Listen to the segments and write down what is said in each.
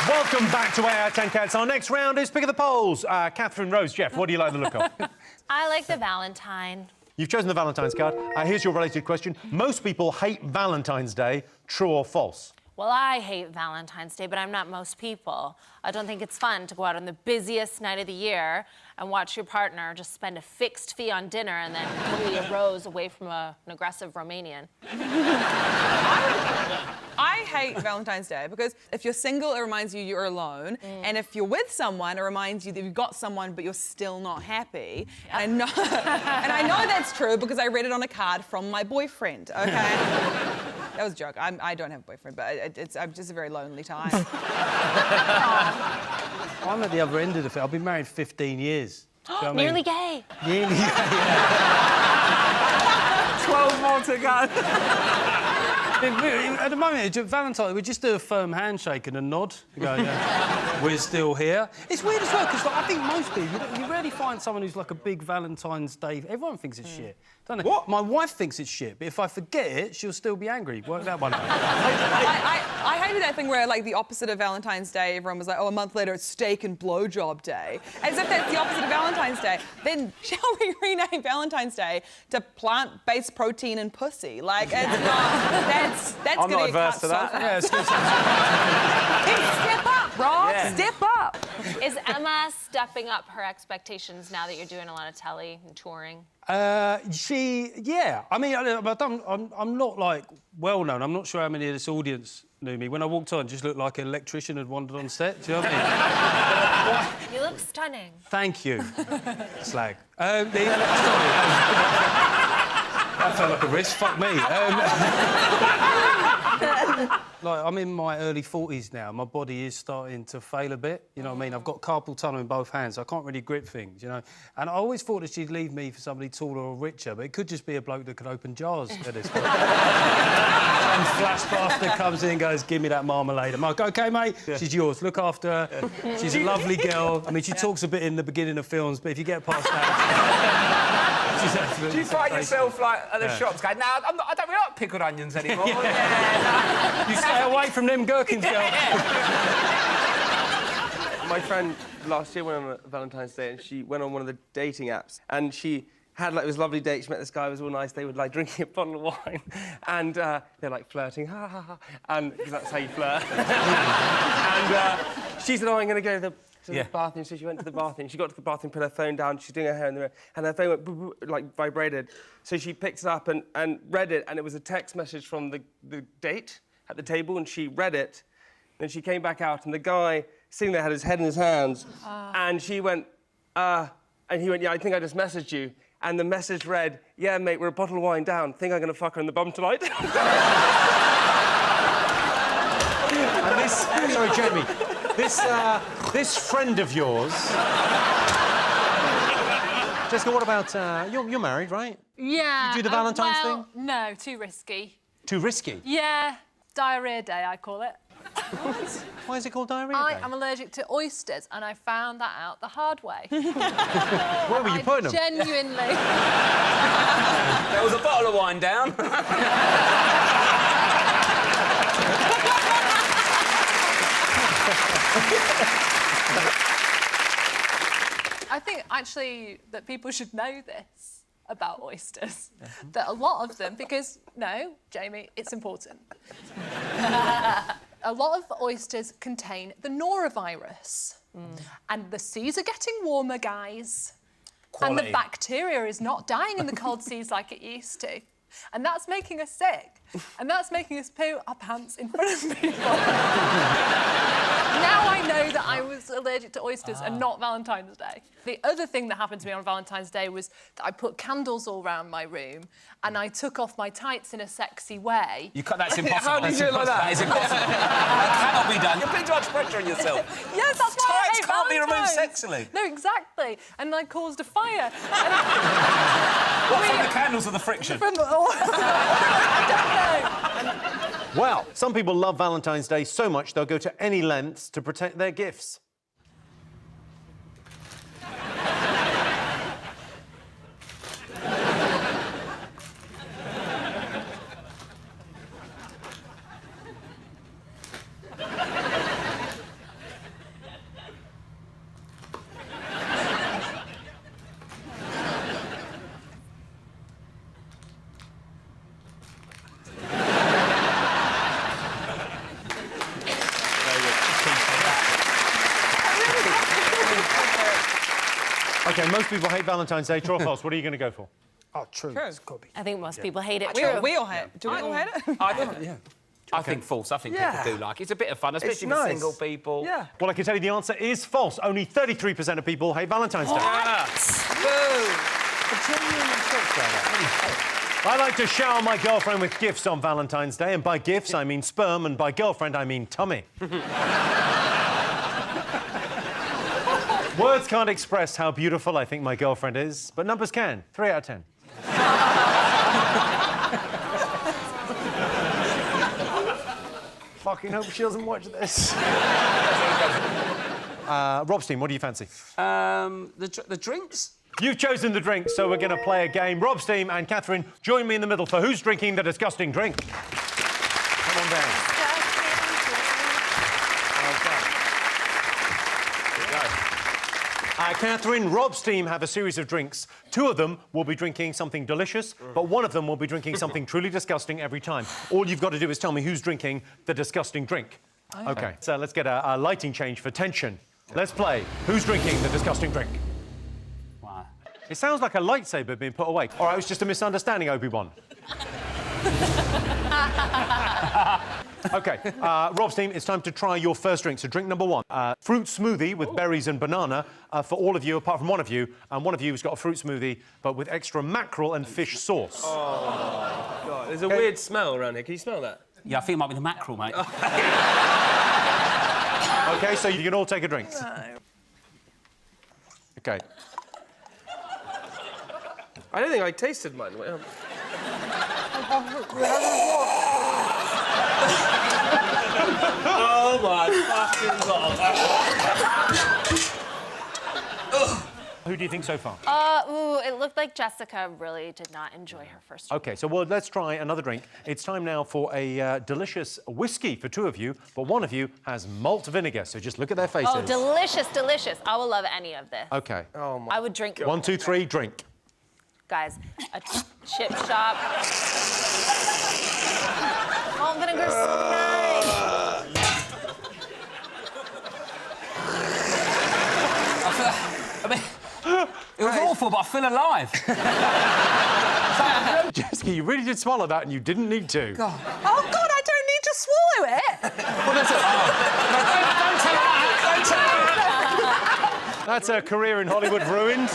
Welcome back to 8 out of 10 Cats. Our next round is Pick of the Polls. Catherine, Rose, Jeff, what do you like the look of? I like the Valentine. You've chosen the Valentine's card. Here's your related question. Most people hate Valentine's Day. True or false? Well, I hate Valentine's Day, but I'm not most people. I don't think it's fun to go out on the busiest night of the year and watch your partner just spend a fixed fee on dinner and then pull you a rose away from an aggressive Romanian. I hate Valentine's Day because if you're single, it reminds you you're alone. And if you're with someone, it reminds you that you've got someone, but you're still not happy. Yeah. And I know that's true because I read it on a card from my boyfriend, okay? That was a joke. I don't have a boyfriend, but I'm just a very lonely time. I'm at the other end of the thing. I've been married 15 years. Nearly gay. Nearly gay. 12 more to go. At the moment, Valentine, we just do a firm handshake and a nod. You go, yeah, we're still here. It's weird as well, because like, I think most people, you rarely find someone who's like a big Valentine's Day... Everyone thinks it's shit, don't they? What? My wife thinks it's shit, but if I forget it, she'll still be angry. Work that one out. I hated that thing where, like, the opposite of Valentine's Day, everyone was like, oh, a month later, it's steak and blowjob day. As if that's the opposite of Valentine's Day. Then shall we rename Valentine's Day to plant-based protein and pussy? Like, it's not... That's I'm going not to averse to that. Yeah, Step up, Rob. Yeah. Step up. Is Emma stepping up her expectations now that you're doing a lot of telly and touring? Yeah. I mean, I'm not, like, well-known. I'm not sure how many of this audience knew me. When I walked on, I just looked like an electrician had wandered on set. Do you know what I mean? You look stunning. Thank you. Slag. Sorry. That felt like a risk. Fuck me. Like, I'm in my early 40s now. My body is starting to fail a bit. You know what I mean? I've got carpal tunnel in both hands. So I can't really grip things, you know? And I always thought that she'd leave me for somebody taller or richer, but it could just be a bloke that could open jars at this point. Some flash bastard comes in and goes, give me that marmalade. I'm like, OK, mate, she's yours. Look after her. She's a lovely girl. I mean, she talks a bit in the beginning of films, but if you get past that... Do you find yourself, like, at the shops going, no, I don't really like pickled onions anymore? You stay away from them gherkins, girl. My friend last year went on a Valentine's Day and she went on one of the dating apps and she had, like, it was a lovely date. She met this guy, it was all nice. They were, like, drinking a bottle of wine and they're, like, flirting, ha, ha, ha, and because that's how you flirt. And she said, oh, I'm going to go to the bathroom, so she went to the bathroom. She got to the bathroom, put her phone down, she's doing her hair in the mirror, and her phone went, boo, boo, like, vibrated. So she picked it up and read it, and it was a text message from the date at the table, and she read it. Then she came back out, and the guy sitting there had his head in his hands, and she went, and he went, yeah, I think I just messaged you. And the message read, yeah, mate, we're a bottle of wine down. Think I'm going to fuck her in the bum tonight? And this... Sorry, Jamie. This friend of yours... Jessica, what about... You're married, right? Yeah. You do the Valentine's thing? No, too risky. Too risky? Yeah. Diarrhea day, I call it. What? Why is it called diarrhea I day? am allergic to oysters, and I found that out the hard way. Where were you putting them? Genuinely. There was a bottle of wine down. I think, actually, that people should know this about oysters. That a lot of them, because, no, Jamie, it's important. A lot of oysters contain the norovirus. And the seas are getting warmer, guys. Quality. And the bacteria is not dying in the cold seas like it used to. And that's making us sick. And that's making us poo our pants in front of people. Now I know that I was allergic to oysters and not Valentine's Day. The other thing that happened to me on Valentine's Day was that I put candles all around my room and I took off my tights in a sexy way. That's impossible. How do you do it like that? That is impossible. That cannot be done. You're putting too much pressure on yourself. Yes, that's why I Tights hate can't be removed Valentine's. sexily. No, exactly. And I caused a fire. What, from the candles or the friction? From I don't know. Well, some people love Valentine's Day so much they'll go to any lengths to protect their gifts. OK, most people hate Valentine's Day. True or false? What are you going to go for? Oh, true. True. It's gotta be. I think most people hate it. We True. all hate it. Do we all hate it? I think false. I think people do like it. It's a bit of fun, especially with nice. single people. Yeah. Well, I can tell you the answer is false. Only 33% of people hate Valentine's Day. I like to shower my girlfriend with gifts on Valentine's Day, and by gifts I mean sperm, and by girlfriend I mean tummy. Words can't express how beautiful I think my girlfriend is, but numbers can. 3 out of 10. Fucking hope she doesn't watch this. Rob's team, what do you fancy? The drinks? You've chosen the drink, so we're going to play a game. Rob's team and Catherine, join me in the middle for who's drinking the disgusting drink. Come on down. Catherine, Rob's team have a series of drinks. 2 of them will be drinking something delicious, but 1 of them will be drinking something truly disgusting every time. All you've got to do is tell me who's drinking the disgusting drink. OK, so let's get a lighting change for tension. Let's play Who's Drinking the Disgusting Drink? Wow. It sounds like a lightsaber being put away. All right, it was just a misunderstanding, Obi-Wan. OK, Rob's team, it's time to try your first drink. So drink number 1. Fruit smoothie with berries and banana for all of you, apart from 1 of you. And 1 of you has got a fruit smoothie, but with extra mackerel and fish sauce. Oh, God. There's a weird smell around here. Can you smell that? Yeah, I think it might be the mackerel, mate. OK, so you can all take a drink. OK. I don't think I tasted mine. Wait, oh my fucking God. Who do you think so far? It looked like Jessica really did not enjoy her first drink. OK, so well, let's try another drink. It's time now for a delicious whiskey for 2 of you, but 1 of you has malt vinegar, so just look at their faces. Oh, delicious, delicious. I will love any of this. OK. Oh my. I would drink... 1, 2, 3, drink. Guys, a chip shop. Malt vinegar's so nice. I mean, it was awful, but I feel alive. Jessica, you really did swallow that and you didn't need to. Oh, God, I don't need to swallow it. Well, that's a... That's a career in Hollywood ruined.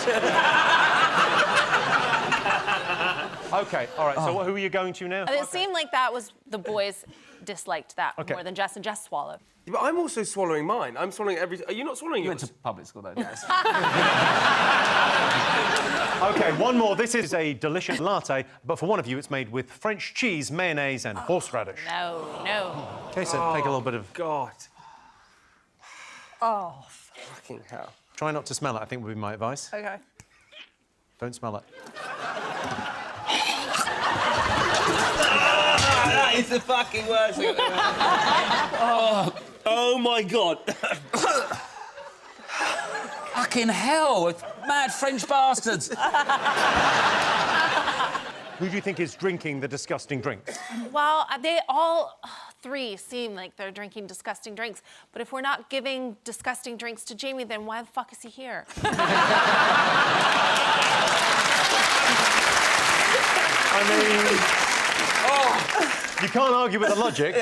OK, all right, so who are you going to now? It seemed like that was... The boys disliked that Okay. more than Jess, and Jess swallowed. But I'm also swallowing mine. I'm swallowing every... Are you not swallowing You yours? went to public school, though, Jess. OK, 1 more. This is a delicious latte, but for 1 of you, it's made with French cheese, mayonnaise and horseradish. No, no. OK, so take a little bit of... God. Oh. Fucking hell. Try not to smell it, I think would be my advice. OK. Don't smell it. That is the fucking worst thing. Oh my God. Fucking hell, it's mad French bastards. Who do you think is drinking the disgusting drink? Well, they all 3 seem like they're drinking disgusting drinks. But if we're not giving disgusting drinks to Jamie, then why the fuck is he here? I mean... You can't argue with the logic.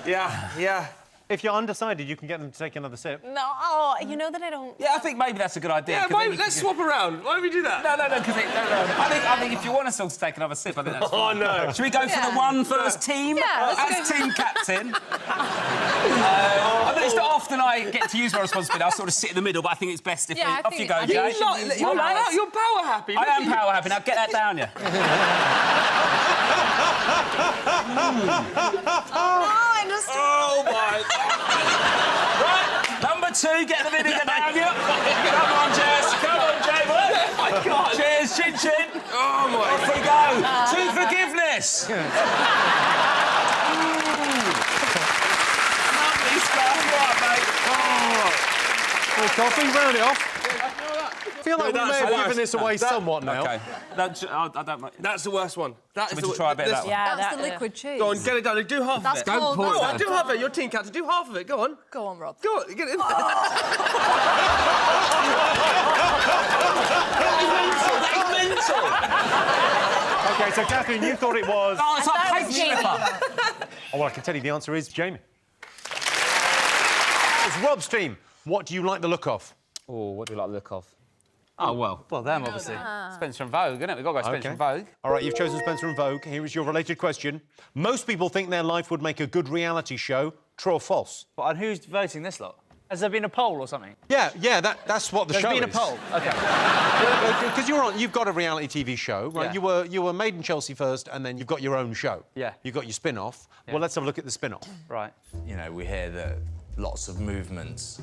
Yeah. If you're undecided, you can get them to take another sip. No, you know that I don't... Yeah, I think maybe that's a good idea. Yeah, 'cause then you let's can swap around. Why don't we do that? No, because I think if you want us all to take another sip, I think that's fine. Oh, no. Should we go for the 1 first team? Yeah, As team captain. I mean, it's not often I get to use my responsibility. I sort of sit in the middle, but I think it's best if Yeah, I off you think- go, I Jay. think You're power happy. I am power happy. Now get that down, you. Oh my God. Right, number 2, get the vinegar down, you. Come on, Jess. Come on, Jay. Oh my God. Cheers, chin chin. Oh my Off we go. To forgiveness. Lovely stuff, right, mate. Coffee, round it off. feel like we may have given this away somewhat now. OK. I don't like... That's the worst one. That's Should we try a bit of that one? Yeah, That's the liquid cheese. Go on, get it done. Do half of it. That's called... pour it Go down. on, do half of it. You're team captain. Do half of it. Go on. Go on, Rob. Go on, get it. OK, so Catherine, you thought it was... Oh, it's like paint stripper. Oh, well, I can tell you the answer is Jamie. It's Rob's team. What do you like the look of? Oh, what do you like the look of? Oh, well, them, obviously. Spencer and Vogue, isn't it? We've got to go Spencer and Vogue. All right, you've chosen Spencer and Vogue. Here is your related question. Most people think their life would make a good reality show. True or false? But and who's voting this lot? Has there been a poll or something? Yeah, that's what the show is. There's been a poll. OK. Because you've got a reality TV show, right? Yeah. You were made in Chelsea first, and then you've got your own show. Yeah. You've got your spin-off. Yeah. Well, let's have a look at the spin-off. Right. You know, we hear that lots of movements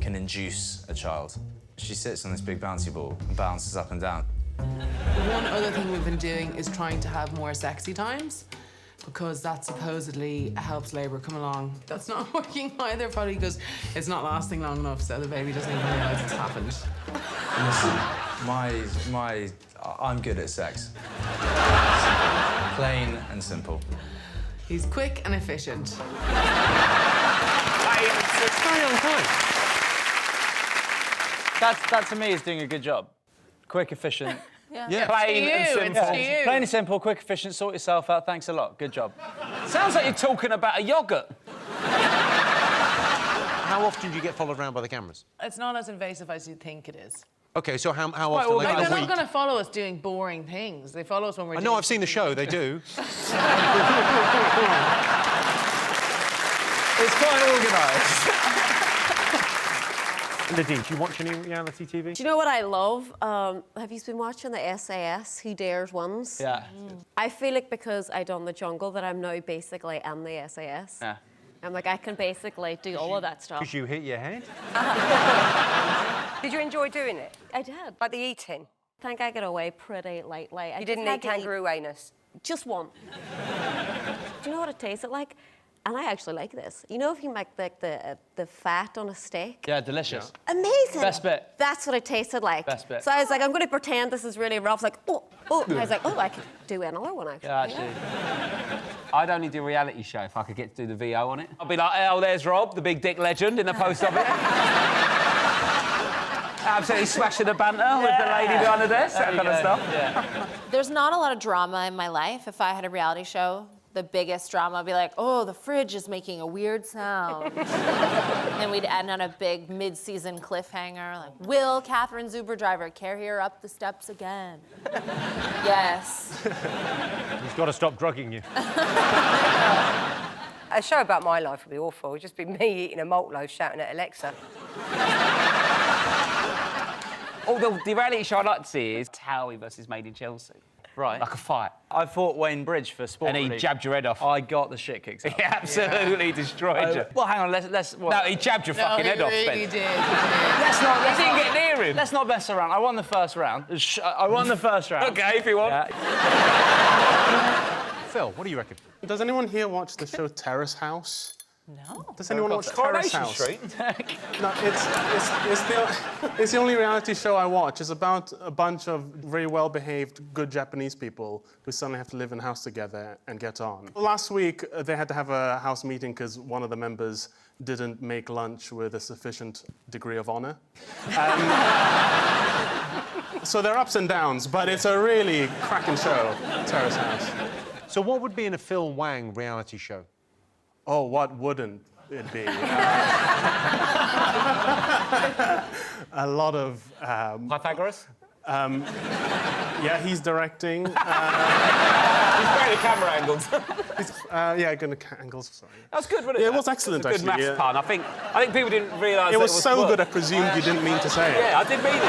can induce a child. She sits on this big bouncy ball and bounces up and down. One other thing we've been doing is trying to have more sexy times because that supposedly helps Labour come along. That's not working either, probably because it's not lasting long enough, so the baby doesn't even realise it's happened. Listen, I'm good at sex. Plain and simple. He's quick and efficient. It's very on time. That to me is doing a good job. Quick, efficient. Yeah. Plain and It's simple. to you. Plain and simple, quick, efficient, sort yourself out. Thanks a lot. Good job. Sounds like you're talking about a yoghurt. How often do you get followed around by the cameras? It's not as invasive as you think it is. OK, so how often? well, Like They're a not week? going to follow us doing boring things. They follow us when we're I doing... know, I've seen the show, they do. It's quite organised. Nadine, do you watch any reality TV? Do you know what I love? Have you been watching the SAS Who Dares ones? Yeah. I feel like because I done the jungle that I'm now basically in the SAS. Yeah. I'm like, I can basically do all of that stuff. Because you hit your head? Did you enjoy doing it? I did. Like the eating? I think I got away pretty lightly. You didn't eat kangaroo anus? Just one. Do you know what it tasted like? And I actually like this. You know if you make like the fat on a steak? Yeah, delicious. Amazing. Best bit. That's what it tasted like. Best bit. So I was like, I'm going to pretend this is really rough. Like, oh. And I was like, oh, I could do another one, actually. Yeah, actually. I'd only do a reality show if I could get to do the VO on it. I'd be like, oh, there's Rob, the big dick legend in the post of it. Absolutely smashing the banter with the lady behind the desk, that kind of stuff. Yeah. There's not a lot of drama in my life. If I had a reality show, the biggest drama would be like, oh, the fridge is making a weird sound. And we'd end on a big mid-season cliffhanger, like, will Catherine's Uber driver carry her up the steps again? Yes. He's got to stop drugging you. A show about my life would be awful. It'd just be me eating a malt loaf shouting at Alexa. Oh, the reality show I'd like to see is Towie versus Made in Chelsea. Right. Like a fight. I fought Wayne Bridge for sport. And he Relief. jabbed your head off. I got the shit kicked out. He absolutely destroyed you. Well, hang on, let's what? No, he jabbed your fucking head off, Ben. He did. Let's not. He didn't get near him. Let's not mess around. I won the first round. I won the first round. OK, if you want. Phil, what do you reckon? Does anyone here watch the show Terrace House? No. Does anyone watch Terrace Coronation House? Street. No, it's the only reality show I watch. It's about a bunch of very well-behaved, good Japanese people who suddenly have to live in a house together and get on. Last week, they had to have a house meeting because one of the members didn't make lunch with a sufficient degree of honor. So there are ups and downs, but it's a really cracking show, Terrace House. So what would be in a Phil Wang reality show? Oh, what wouldn't it be? A lot of... Pythagoras? Yeah, he's directing. He's great at camera angles. Yeah, good angles, sorry. That's good, wasn't it? Yeah, it was excellent, It was a good actually, maths yeah. pun. I think people didn't realise It was was so work. good, I presumed you didn't mean to say it. Yeah, I did mean it.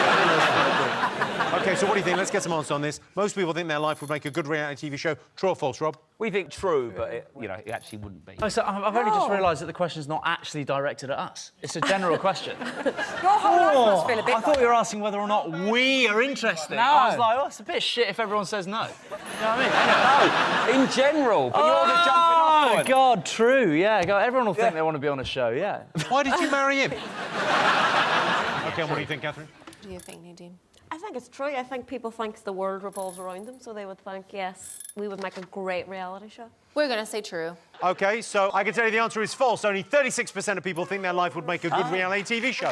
OK, so what do you think? Let's get some answers on this. Most people think their life would make a good reality TV show. True or false, Rob? We think true, but it actually wouldn't be. Oh, so I've only just realised that the question's not actually directed at us. It's a general question. Your whole life must feel a bit I thought you were asking whether or not we are interested. No. I was like, oh, it's a bit shit if everyone says no. You know what I mean? No, in general, but you're the jumping off Oh, point. God, true, yeah. God, everyone will think they want to be on a show, yeah. Why did you marry him? OK, and what do you think, Catherine? What do you think, Nadine? I think it's true. I think people think the world revolves around them, so they would think, yes, we would make a great reality show. We're going to say true. OK, so I can tell you the answer is false. Only 36% of people think their life would make a good reality TV show.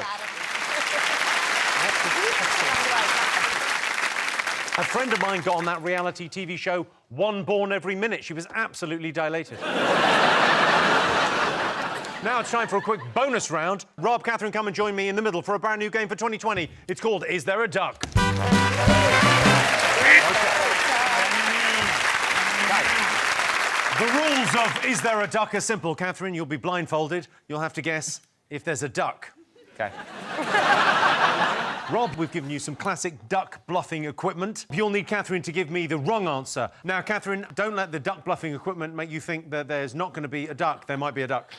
A friend of mine got on that reality TV show, one born every minute. She was absolutely dilated. Now it's time for a quick bonus round. Rob, Catherine, come and join me in the middle for a brand new game for 2020. It's called Is There a Duck? The rules of Is There a Duck are simple. Catherine, you'll be blindfolded. You'll have to guess if there's a duck. OK. Rob, we've given you some classic duck bluffing equipment. You'll need Catherine to give me the wrong answer. Now, Catherine, don't let the duck bluffing equipment make you think that there's not going to be a duck. There might be a duck.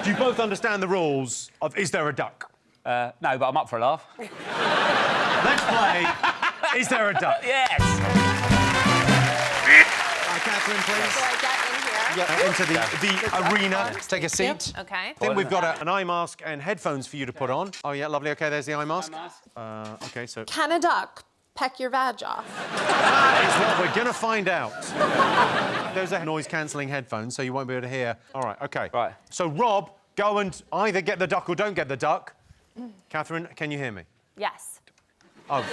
Do you both understand the rules of Is There a Duck? No, but I'm up for a laugh. Let's play Is There a Duck? Yes! Catherine, please. So I get in here. Into the arena. Take a seat. Yep. OK. I think we've got an eye mask and headphones for you to put on. Oh, yeah, lovely. OK, there's the eye mask. OK, so... Can a duck peck your vag off? That is what we're going to find out. Those are noise-cancelling headphones, so you won't be able to hear. All right, OK. Right. So, Rob, go and either get the duck or don't get the duck. Catherine, can you hear me? Yes. Oh.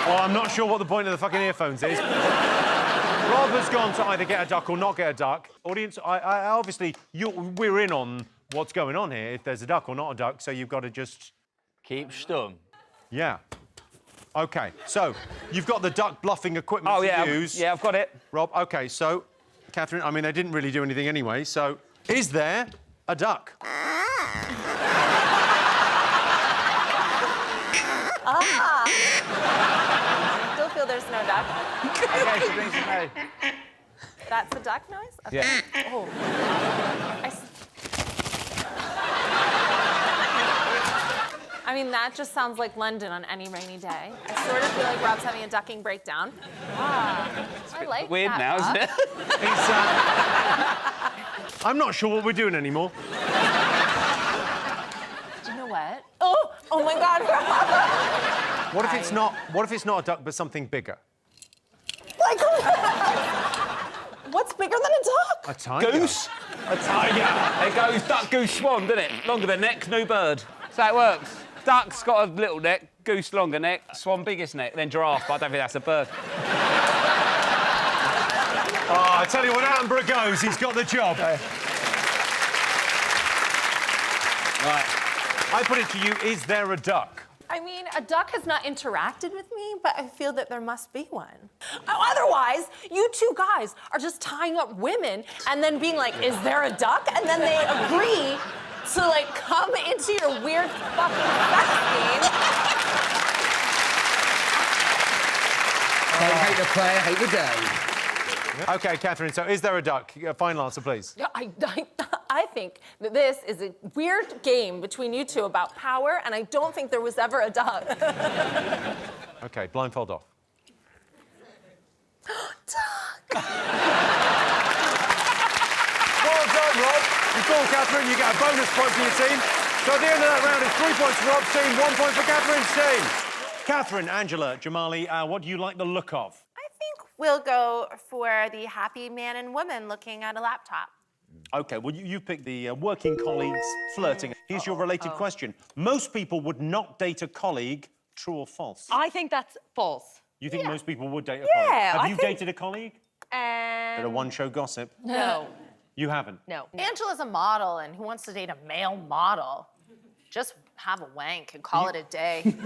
Well, I'm not sure what the point of the fucking earphones is. Rob has gone to either get a duck or not get a duck. Audience, obviously, we're in on what's going on here, if there's a duck or not a duck, so you've got to just... Keep stum. Yeah. OK, so you've got the duck bluffing equipment to use. Yeah, I've got it. Rob, OK, so, Catherine, I mean, they didn't really do anything anyway, so is there a duck? Still feel there's no duck. OK, she brings it now. That's the duck noise? Okay. Yeah. Oh. I mean, that just sounds like London on any rainy day. I sort of feel like Rob's having a ducking breakdown. I like Weird that now, isn't duck. it? I'm not sure what we're doing anymore. Do you know what? Oh my God, Rob! What if it's not a duck, but something bigger? Like, what's bigger than a duck? A tiger. Goose? A tiger. It goes duck, goose, swan, doesn't it? Longer than neck, new bird. That's how it works. Duck's got a little neck, goose longer neck, swan biggest neck, then giraffe, but I don't think that's a bird. Oh, I tell you what, Attenborough goes, he's got the job. Right. I put it to you, is there a duck? I mean, a duck has not interacted with me, but I feel that there must be one. Otherwise, you two guys are just tying up women and then being like, is there a duck? And then they agree to, like, come into your weird fucking sex game. Don't hate the player, hate the day. OK, Catherine, so is there a duck? Final answer, please. Yeah, I think that this is a weird game between you two about power, and I don't think there was ever a duck. OK, blindfold off. Duck! Well done, Rob. You call Catherine, you get a bonus point for your team. So at the end of that round, it's 3 points for Rob's team, 1 point for Catherine's team. Catherine, Angela, Jamali, what do you like the look of? We'll go for the happy man and woman looking at a laptop. OK, well, you picked the working colleagues flirting. Here's your related question. Most people would not date a colleague, true or false? I think that's false. You think most people would date a colleague? Yeah, Have you dated a colleague? Bit of one-show gossip. No. You haven't? No. Angela's a model, and who wants to date a male model? Just have a wank and call it a day. Would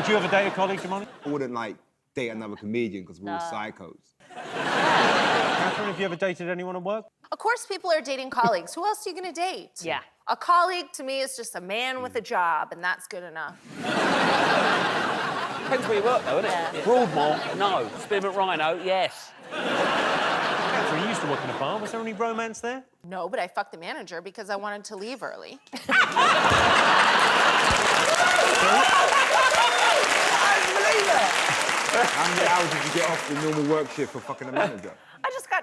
you ever date a colleague, Jamali? I wouldn't, like, date another comedian because we're all psychos. Catherine, have you ever dated anyone at work? Of course people are dating colleagues. Who else are you going to date? Yeah. A colleague, to me, is just a man with a job, and that's good enough. Depends where you work, though, isn't it? Yeah. Broadmoor, no. Spearmint Rhino, yes. Catherine, you used to work in a bar. Was there any romance there? No, but I fucked the manager because I wanted to leave early. How many hours did you get off the normal work shift for fucking a manager? I just got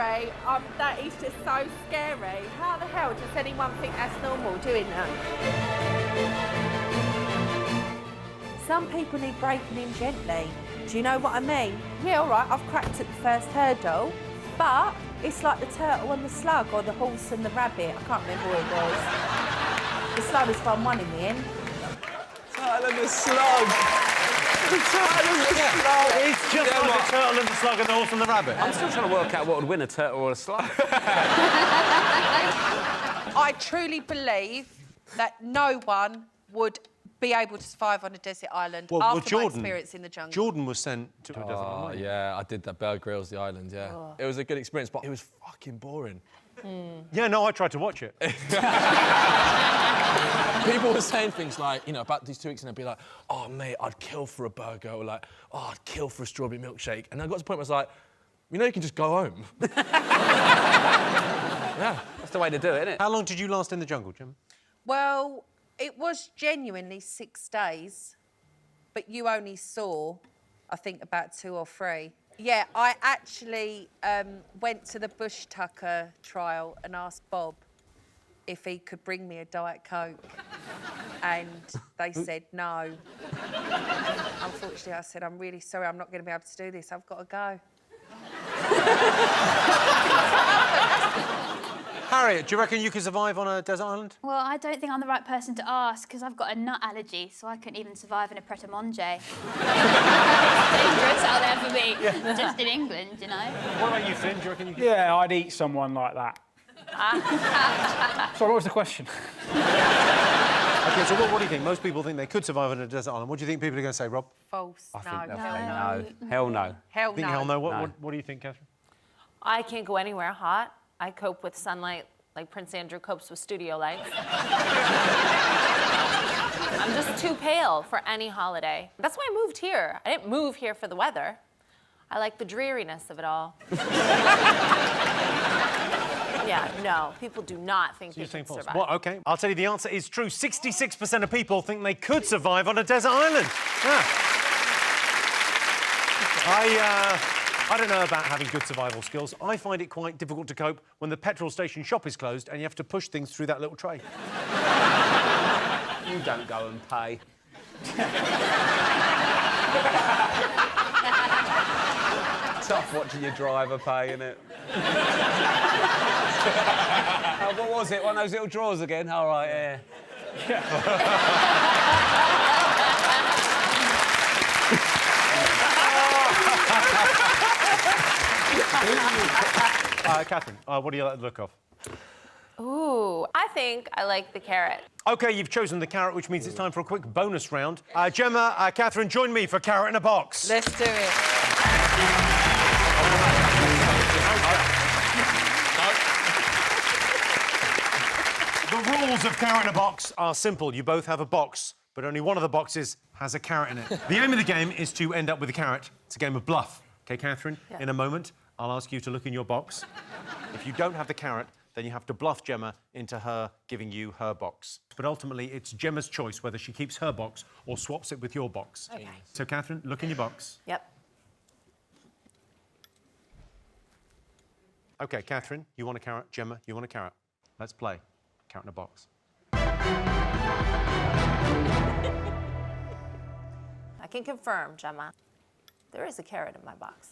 sorry. That is just so scary. How the hell does anyone think that's normal doing that? Some people need breaking in gently. Do you know what I mean? Yeah, all right, I've cracked at the first hurdle, but it's like the turtle and the slug, or the horse and the rabbit. I can't remember what it was. The slowest one won in the end. Turtle and the slug. The turtle and the slug. It's just like the turtle and the slug and the horse and the rabbit. I'm still trying to work out what would win, a turtle or a slug. I truly believe that no one would be able to survive on a desert island after my experience in the jungle. Jordan was sent to a desert island. Yeah, I did that. Bear Grylls, the island, yeah. Oh. It was a good experience, but it was fucking boring. Yeah, no, I tried to watch it. People were saying things like, you know, about these 2 weeks, and they'd be like, oh, mate, I'd kill for a burger, or like, oh, I'd kill for a strawberry milkshake. And I got to the point where I was like, you know, you can just go home. Yeah, that's the way to do it, isn't it? How long did you last in the jungle, Jim? Well, it was genuinely 6 days, but you only saw, I think, about 2 or 3. Yeah, I actually went to the Bush Tucker trial and asked Bob if he could bring me a Diet Coke, and they said no. Unfortunately, I said, I'm really sorry, I'm not going to be able to do this, I've got to go. Harriet, do you reckon you could survive on a desert island? Well, I don't think I'm the right person to ask because I've got a nut allergy, so I couldn't even survive in a pret-a-manger. Dangerous out there for me, just in England, you know. What about you, Finn? Do you reckon you could? Yeah, I'd eat someone like that. Sorry, what was the question? OK, so what do you think? Most people think they could survive on a desert island. What do you think people are going to say, Rob? False. No. Hell no. Hell think no. hell no? No. What do you think, Catherine? I can't go anywhere hot. I cope with sunlight like Prince Andrew copes with studio lights. I'm just too pale for any holiday. That's why I moved here. I didn't move here for the weather. I like the dreariness of it all. Yeah, no, people do not think they can survive. Well, OK, I'll tell you the answer is true. 66% of people think they could survive on a desert island. Yeah. I don't know about having good survival skills. I find it quite difficult to cope when the petrol station shop is closed and you have to push things through that little tray. You don't go and pay. Tough watching your driver pay, innit? What was it? One of those little drawers again? All right, yeah. Catherine, what do you like the look of? Ooh, I think I like the carrot. OK, you've chosen the carrot, which means it's time for a quick bonus round. Gemma, Catherine, join me for Carrot in a Box. Let's do it. The rules of Carrot in a Box are simple. You both have a box, but only one of the boxes has a carrot in it. The aim of the game is to end up with a carrot. It's a game of bluff. OK, Catherine? Yeah. In a moment, I'll ask you to look in your box. If you don't have the carrot, then you have to bluff Gemma into her giving you her box. But ultimately, it's Gemma's choice whether she keeps her box or swaps it with your box. Okay. So, Catherine, look in your box. Yep. OK, Catherine, you want a carrot. Gemma, you want a carrot. Let's play Carrot in a Box. I can confirm, Gemma, there is a carrot in my box.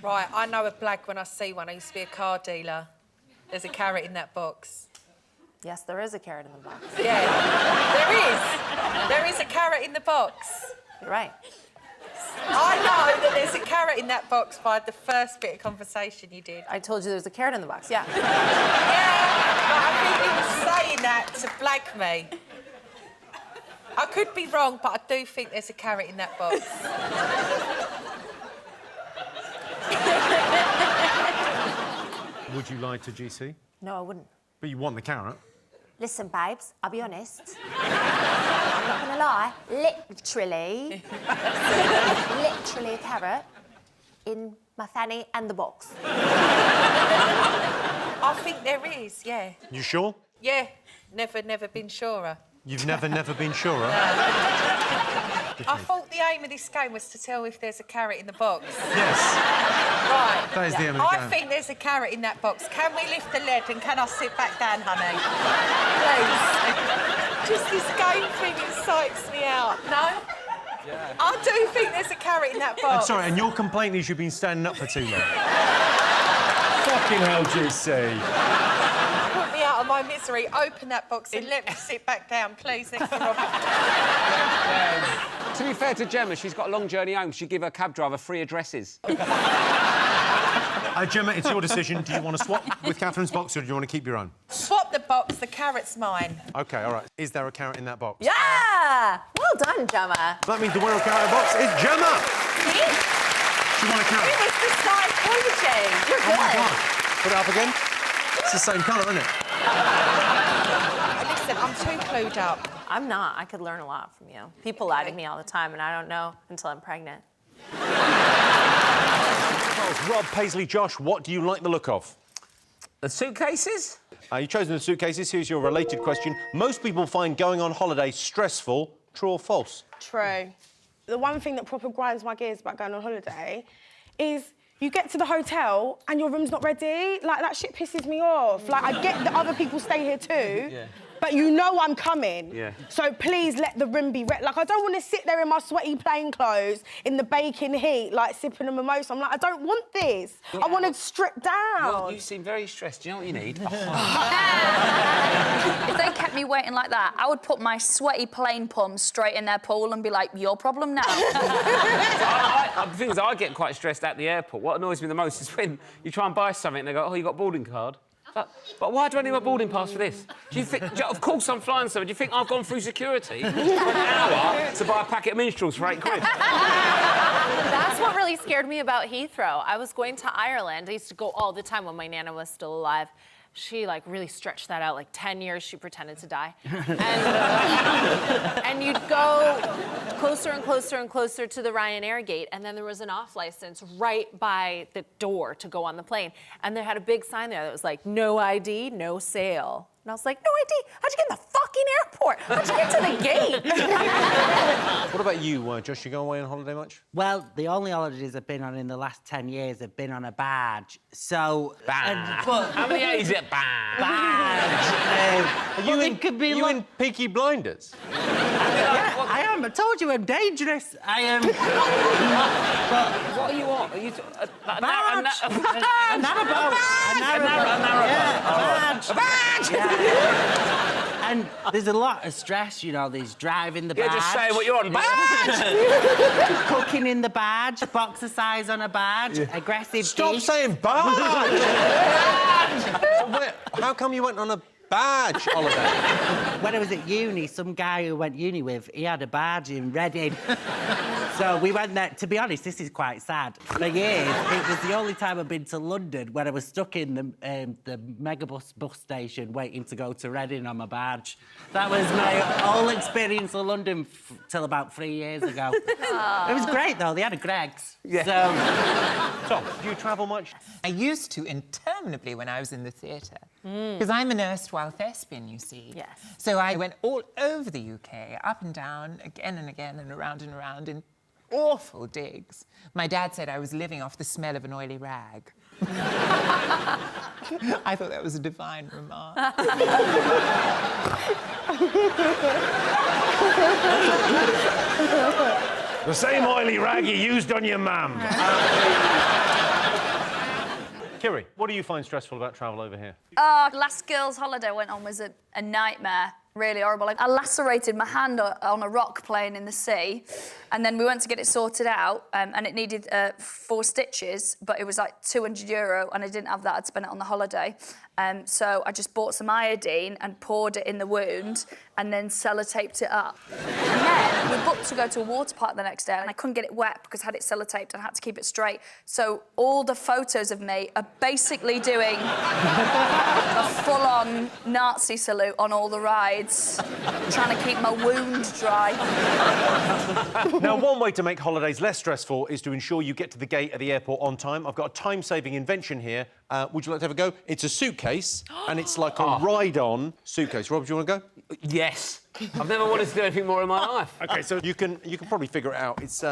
Right, I know a blag when I see one. I used to be a car dealer. There's a carrot in that box. Yes, there is a carrot in the box. Yeah, there is. There is a carrot in the box. You're right. I know that there's a carrot in that box by the first bit of conversation you did. I told you there's a carrot in the box, yeah. Yeah, but I think you were saying that to blag me. I could be wrong, but I do think there's a carrot in that box. Would you lie to GC? No, I wouldn't. But you want the carrot. Listen, babes, I'll be honest. I'm not gonna lie. Literally a carrot in my fanny and the box. I think there is, yeah. You sure? Yeah, never been surer. You've never been surer? I thought the aim of this game was to tell if there's a carrot in the box. Yes. Right. That is the aim of the I game. think there's a carrot in that box. Can we lift the lid and can I sit back down, honey? Please. Just this game thing excites me out. No? Yeah. I do think there's a carrot in that box. I'm sorry, and your complaint is you've been standing up for too long. Fucking hell, GC. Put me out of my misery. Open that box and let me sit back down, please, next to Robert. To be fair to Gemma, she's got a long journey home. She'd give her cab driver free addresses. Gemma, it's your decision. Do you want to swap with Catherine's box or do you want to keep your own? Swap the box, the carrot's mine. OK, all right. Is there a carrot in that box? Yeah! Well done, Gemma. That means the winner of carrot box is Gemma! See? She won a carrot. It was the start pointing. You're good. Oh, my God. Put it up again. It's the same colour, isn't it? Listen, I'm too clued up. I'm not. I could learn a lot from you. People lie to me all the time, and I don't know until I'm pregnant. Rob, Paisley, Josh, what do you like the look of? The suitcases? You've chosen the suitcases. Here's your related question. Most people find going on holiday stressful. True or false? True. The one thing that proper grinds my gears about going on holiday is you get to the hotel and your room's not ready. Like, that shit pisses me off. Like, I get that other people stay here too, but you know I'm coming. Yeah. So please let the room be ready. Like, I don't want to sit there in my sweaty plain clothes in the baking heat, like, sipping a mimosa. I'm like, I don't want this. Yeah. I want to strip down. Well, you seem very stressed. Do you know what you need? If they kept me waiting like that, I would put my sweaty plain pum straight in their pool and be like, your problem now. The thing is, I get quite stressed at the airport. What annoys me the most is when you try and buy something and they go, oh, you got a boarding card? But why do I need my boarding pass for this? Do you think... Of course I'm flying somewhere. Do you think I've gone through security for an hour to buy a packet of minstrels for £8? That's what really scared me about Heathrow. I was going to Ireland. I used to go all the time when my Nana was still alive. She, like, really stretched that out. Like, 10 years she pretended to die. And you'd go closer and closer and closer to the Ryanair gate, and then there was an off-license right by the door to go on the plane. And they had a big sign there that was like, no ID, no sale. And I was like, no ID? How'd you get in the fucking airport? How'd you get to the gate? What about you, Josh? You go away on holiday much? Well, the only holidays I've been on in the last 10 years have been on a badge. So... Badge? How many A's is it? Badge. Badge. Are you in Peaky Blinders? Yeah, I am. I told you I'm dangerous. I am. What are you on? Are you... A badge. And there's a lot of stress, you know, there's driving the badge. Yeah, just say what you're on. Badge! Cooking in the badge, boxer size on a badge, aggressive Stop dish. saying badge! How come you went on a badge holiday? When I was at uni, some guy who went uni with, he had a badge in Reading. So we went there. To be honest, this is quite sad. For years, it was the only time I've been to London when I was stuck in the megabus bus station waiting to go to Reading on my badge. That was my whole experience of London till about 3 years ago. It was great, though. They had a Greggs. Yeah. So, do you travel much? I used to interminably when I was in the theatre. Because I'm an erstwhile thespian, you see. Yes. So I went all over the UK, up and down, again and again, and around in awful digs. My dad said I was living off the smell of an oily rag. I thought that was a divine remark. The same oily rag you used on your mum. Kiri, what do you find stressful about travel over here? Last girls' holiday I went on was a nightmare. Really horrible. Like, I lacerated my hand on a rock playing in the sea, and then we went to get it sorted out, and it needed 4 stitches, but it was like €200, and I didn't have that. I'd spent it on the holiday. So I just bought some iodine and poured it in the wound, and then sellotaped it up. And then we booked to go to a water park the next day, and I couldn't get it wet because I had it sellotaped and I had to keep it straight. So all the photos of me are basically doing a full-on Nazi salute on all the rides. sides, trying to keep my wound dry. Now, one way to make holidays less stressful is to ensure you get to the gate at the airport on time. I've got a time-saving invention here. Would you like to have a go? It's a suitcase, and it's like a ride-on suitcase. Rob, do you want to go? Yes. I've never wanted to do anything more in my life. OK, so you can probably figure it out. It's,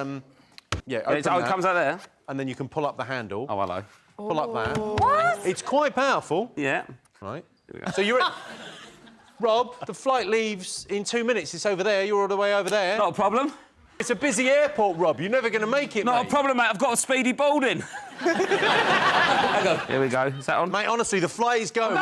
yeah, open It that, comes out there? and then you can pull up the handle. Oh, hello. Pull up that. What? It's quite powerful. Yeah. Right. Here we go. So you're... Rob, the flight leaves in 2 minutes. It's over there. You're all the way over there. Not a problem. It's a busy airport, Rob. You're never going to make it, Not mate. a problem, mate. I've got a speedy boarding. Here we go. Is that on? Mate, honestly, the flight is going.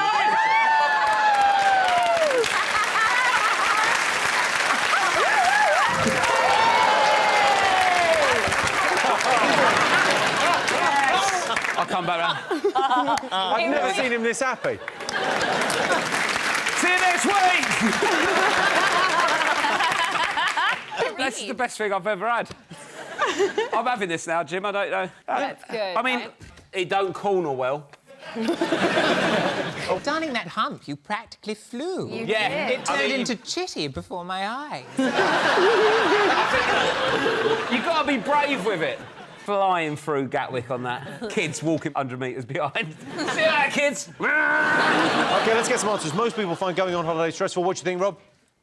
I'll come back round. I've never seen him this happy. See you next week! That's the best thing I've ever had. I'm having this now, Jim. I don't know. That's good. I mean, it don't corner well. Oh, darling, that hump, you practically flew. You Yeah. did. It turned into chitty before my eyes. You've got to be brave with it. Flying through Gatwick on that. Kids walking 100 metres behind. See you later, kids. OK, let's get some answers. Most people find going on holiday stressful. What do you think, Rob?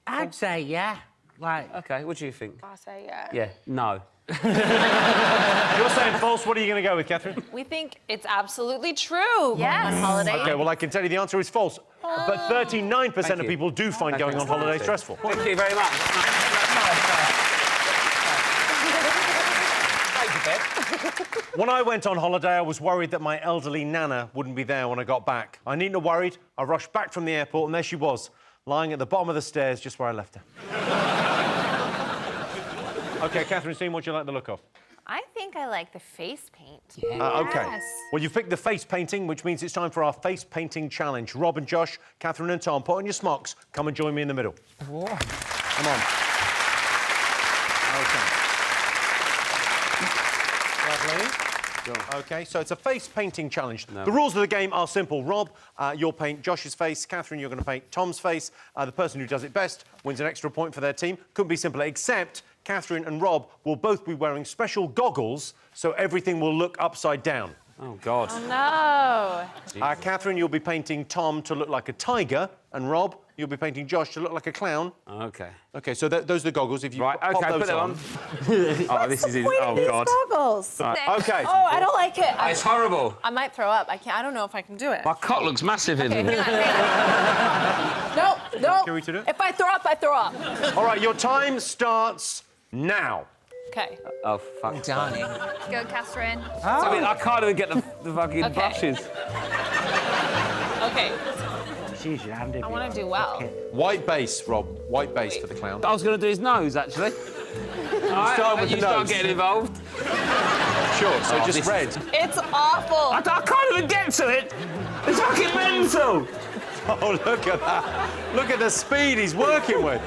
I'd say yeah. Like, OK, what do you think? I say yeah. Yeah, no. You're saying false. What are you going to go with, Catherine? We think it's absolutely true. Yes. On holiday. OK, well, I can tell you the answer is false. But 39% of people do find going on holiday stressful. Thank you very much. When I went on holiday, I was worried that my elderly nana wouldn't be there when I got back. I needn't have worried. I rushed back from the airport, and there she was, lying at the bottom of the stairs just where I left her. OK, Catherine Steen, what do you like the look of? I think I like the face paint. OK. Yes. Well, you've picked the face painting, which means it's time for our face painting challenge. Rob and Josh, Catherine and Tom, put on your smocks. Come and join me in the middle. Whoa. Come on. OK. Lovely. OK, so it's a face painting challenge. No. The rules of the game are simple. Rob, you'll paint Josh's face. Catherine, you're going to paint Tom's face. The person who does it best wins an extra point for their team. Couldn't be simpler, except Catherine and Rob will both be wearing special goggles, so everything will look upside down. Oh, God. Oh, no. Catherine, you'll be painting Tom to look like a tiger, and Rob, you'll be painting Josh to look like a clown. OK. OK, so those are the goggles. If you Right, pop OK, those put it on. Oh, this is... Oh, God. Goggles. OK. Oh, I don't like it. It's horrible. I might throw up. I don't know if I can do it. My cock looks massive in Okay, it. hang on. No. Can we do it? If I throw up, I throw up. All right, your time starts now. Okay. Oh, fuck. Darling. Go, Catherine. I mean, I can't even get the fucking Okay. brushes. Okay. she's your hand. I want to do well. White base, Rob. White base for the clown. I was going to do his nose, actually. Start with the you start nose. getting involved. Sure, so Oh, just this- red. It's awful. I can't even get to it. It's fucking mental. Oh, look at that. Look at the speed he's working with.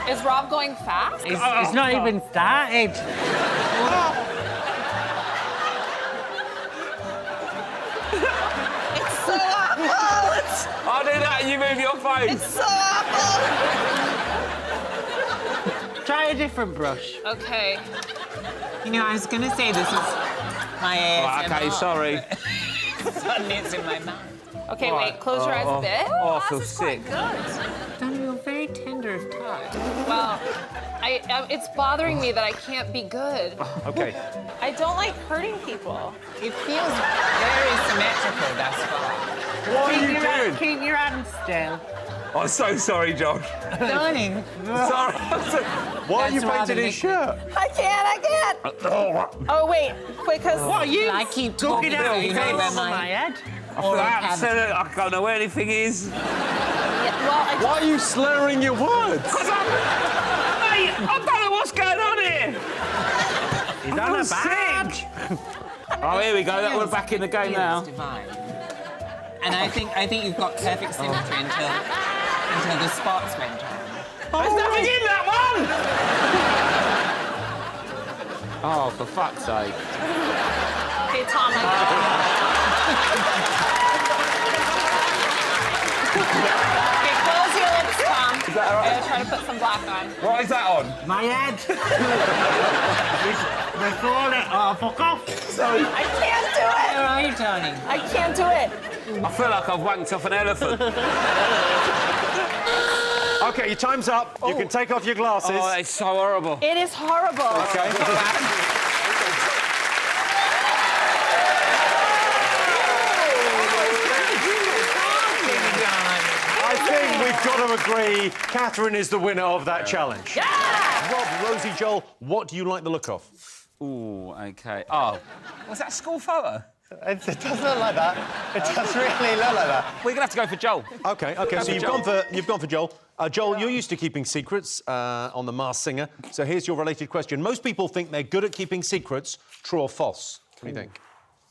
Is Rob going fast? It's not even started. It's so awful. I'll do that and you move your face. It's so awful. Try a different brush. Okay. You know, I was going to say this is my ASMR. Okay, sorry. Suddenly it's in my mouth. Okay, Right. wait. Close your eyes a bit. Oh, I feel sick. Good. Darling, you're very tender of touch. Well, it's bothering me that I can't be good. OK. I don't like hurting people. It feels very symmetrical thus far. What are you doing? Keep your hand still. I'm so sorry, Josh. Darling. Sorry. Why are you That's rather painting his shirt? I can't. Oh, wait. Because... What are you? I keep talking Looking at you me know where over my head. I feel absolute. I don't know where anything is. Well, Why are you slurring your words? Because mate, I don't know what's going on here. He's on a badge. Oh, here we go. We're back in the game now. Divine. And I think you've got perfect symmetry until the spots went on. There's nothing in that one! Oh, for fuck's sake. Okay, Tom, Okay, close your lips, Tom. Is that all right? I was trying to put some black on. What is that on? My head. They call it. Oh, fuck off. Sorry. I can't do it. Where are you, Tony? I can't do it. I feel like I've wanked off an elephant. OK, your time's up. You can take off your glasses. Oh, it's so horrible. It is horrible. OK. I think we've got to agree Catherine is the winner of that challenge. Yeah! Rob, Rosie, Joel, what do you like the look of? Ooh, OK. Oh, was that a school photo? It does look like that. It does really look like that. We're going to have to go for Joel. OK, so you've gone for Joel. Joel, you're used to keeping secrets on The Masked Singer. So here's your related question. Most people think they're good at keeping secrets. True or false? What do you think?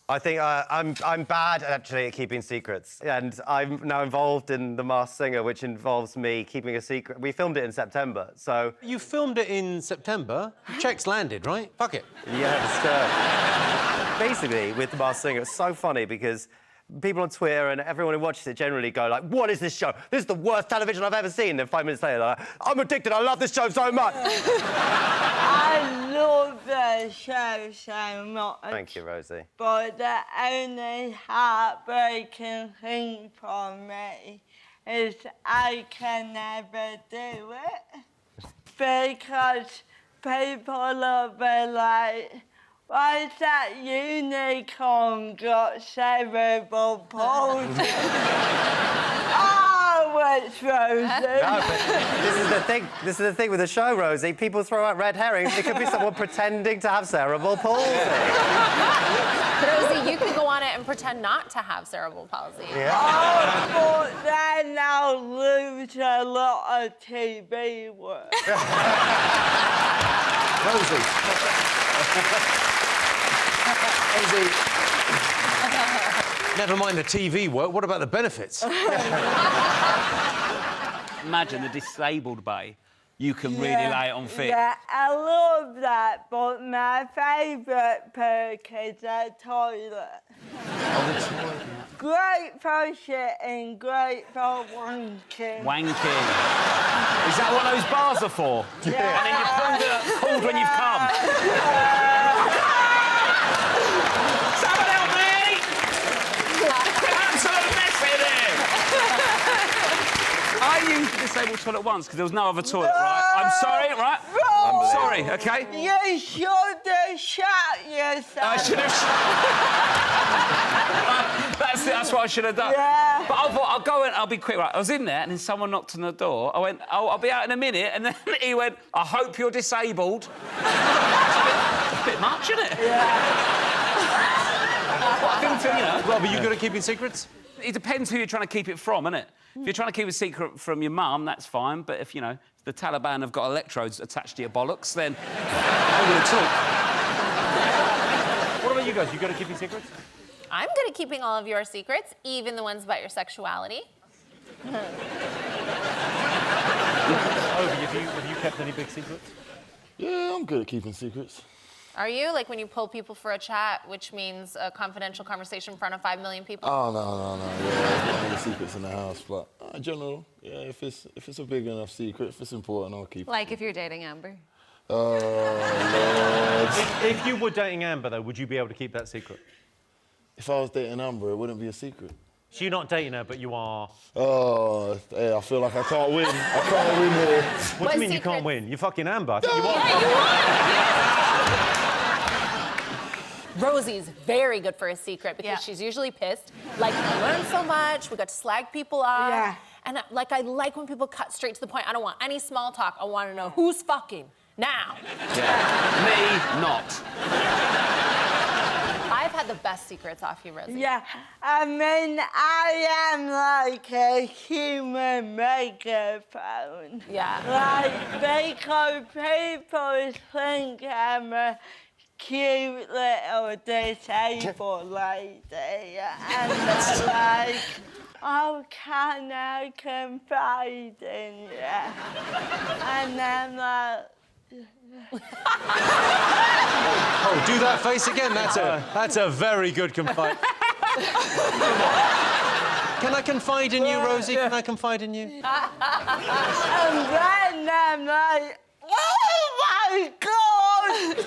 I think I'm bad, actually, at keeping secrets. And I'm now involved in The Masked Singer, which involves me keeping a secret. We filmed it in September, so... You filmed it in September? Checks landed, right? Fuck it. Yes, basically, with The Masked Singer, it's so funny because people on Twitter and everyone who watches it generally go like, what is this show? This is the worst television I've ever seen. And 5 minutes later, they're like, I'm addicted, I love this show so much. I love the show so much. Thank you, Rosie. But the only heartbreaking thing for me is I can never do it. Because people will be like, why is that unicorn got cerebral palsy? Oh, it's Rosie. No, but this is the thing. This is the thing with the show, Rosie. People throw out red herrings. It could be someone pretending to have cerebral palsy. Rosie, you can go on it and pretend not to have cerebral palsy. Yeah. Oh, but then I'll lose a lot of TV work. Rosie. Rosie. Never mind the TV work, what about the benefits? Imagine the disabled bay. You can really lay it on thick. Yeah, I love that, but my favourite perk is the toilet. Great for shitting, great for wanking. Wanking. Is that what those bars are for? Yeah. And then you're pulled when you've come. Someone help me! Absolute mess in here! I used the disabled toilet once because there was no other toilet, right? I'm sorry, right? I'm sorry, OK? You should have shot yourself. I should have... That's what I should have done. Yeah. But I thought, I'll go and I'll be quick, right? I was in there and then someone knocked on the door. I went, oh, I'll be out in a minute. And then he went, I hope you're disabled. It's a bit much, isn't it? Yeah. Rob, are you good at keeping secrets? It depends who you're trying to keep it from, innit? If you're trying to keep a secret from your mum, that's fine. But if, if the Taliban have got electrodes attached to your bollocks, then I'm going to talk. What about you guys? You good at keeping secrets? I'm good at keeping all of your secrets, even the ones about your sexuality. Ovi, have you kept any big secrets? Yeah, I'm good at keeping secrets. Are you? Like when you pull people for a chat, which means a confidential conversation in front of 5 million people? Oh, no. Yeah, there's no secrets in the house, but in general, yeah, if it's a big enough secret, if it's important, I'll keep it. Like if you're dating Amber? Oh, Lord. If you were dating Amber, though, would you be able to keep that secret? If I was dating Amber, it wouldn't be a secret. So you're not dating her, but you are... Oh, yeah, I feel like I can't win. I can't win here. What do you mean you can't win? You're fucking Amber. I think you are. Rosie's very good for a secret because she's usually pissed. Like, we learned so much, we got to slag people off. Yeah. And, I like when people cut straight to the point. I don't want any small talk. I want to know who's fucking now. Yeah. Me, not. I've had the best secrets off you, Rosie. Yeah, I mean, I am like a human megaphone. Yeah. Like, because people think I'm a cute little disabled lady. And they're like, oh, can I confide in you? And I'm like... Oh, do that face again. That's a very good confide. Can I confide in you, Rosie? Can I confide in you? And then I'm like, oh my God!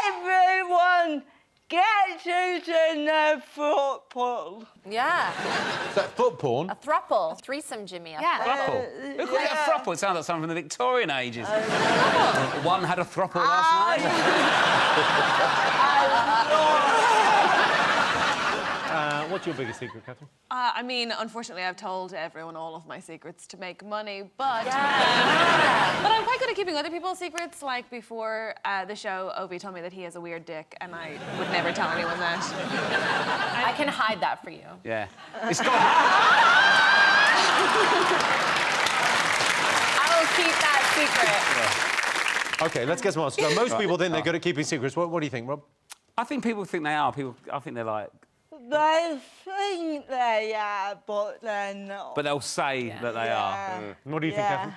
Everyone gets in a football. Yeah. Is that foot porn? A throuple. A threesome, Jimmy. Throuple? Who called it a throuple? It sounds like something from the Victorian ages. One had a throuple last night. What's your biggest secret, Catherine? I mean, unfortunately, I've told everyone all of my secrets to make money, but... but I'm quite good at keeping other people's secrets. Like, before the show, Ovi told me that he has a weird dick, and I would never tell anyone that. I can hide that for you. Yeah. It's got... I will keep that secret. OK, let's get some answers. So most people think they're good at keeping secrets. What do you think, Rob? I think people think they are. I think they're like... They think they are, but they're not. But they'll say that they are. What do you think, Catherine?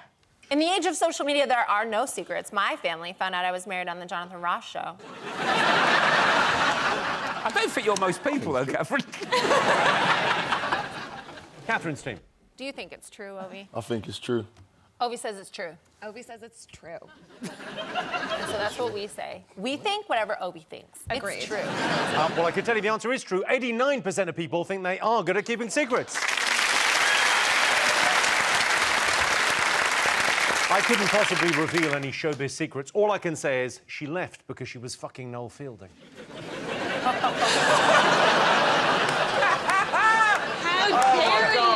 In the age of social media, there are no secrets. My family found out I was married on the Jonathan Ross show. I don't think you're most people, though, Catherine. Catherine's team. Do you think it's true, Ovi? I think it's true. Ovi says it's true. Ovi says it's true. So that's what we say. We think whatever Ovi thinks. Agreed. It's true. Well, I can tell you the answer is true. 89% of people think they are good at keeping secrets. I couldn't possibly reveal any showbiz secrets. All I can say is she left because she was fucking Noel Fielding. How dare you?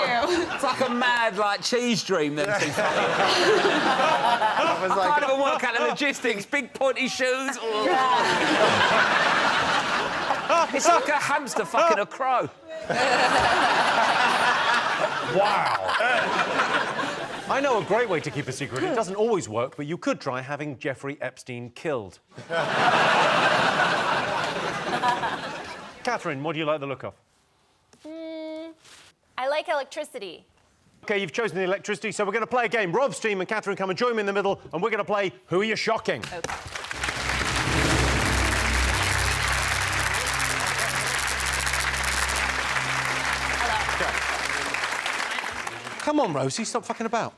It's like a mad, cheese dream, then. I can't even work out the logistics. Big pointy shoes. It's like a hamster fucking a crow. Wow. I know a great way to keep a secret. It doesn't always work, but you could try having Jeffrey Epstein killed. Catherine, what do you like the look of? I like electricity. OK, you've chosen the electricity, so we're going to play a game. Rob's team and Catherine come and join me in the middle, and we're going to play Who Are You Shocking? Okay. Come on, Rosie, stop fucking about.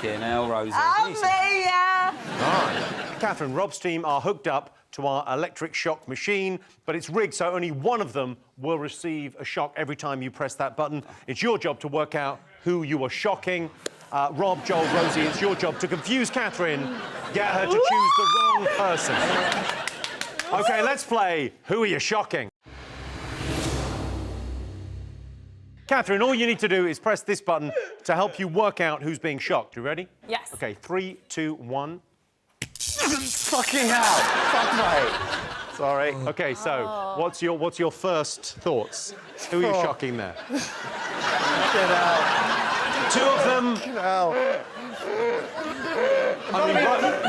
Now, Rosie. I'm here. Right. Catherine, Rob's team are hooked up to our electric shock machine, but it's rigged so only one of them will receive a shock every time you press that button. It's your job to work out who you are shocking. Rob, Joel, Rosie, it's your job to confuse Catherine, get her to choose the wrong person. OK, let's play Who Are You Shocking? Catherine, all you need to do is press this button to help you work out who's being shocked. You ready? Yes. OK, 3, 2, 1. Fucking hell. Fuck, mate. Sorry. OK, so what's your first thoughts? Who are you shocking there? Get out. Two of them. Get out. I mean,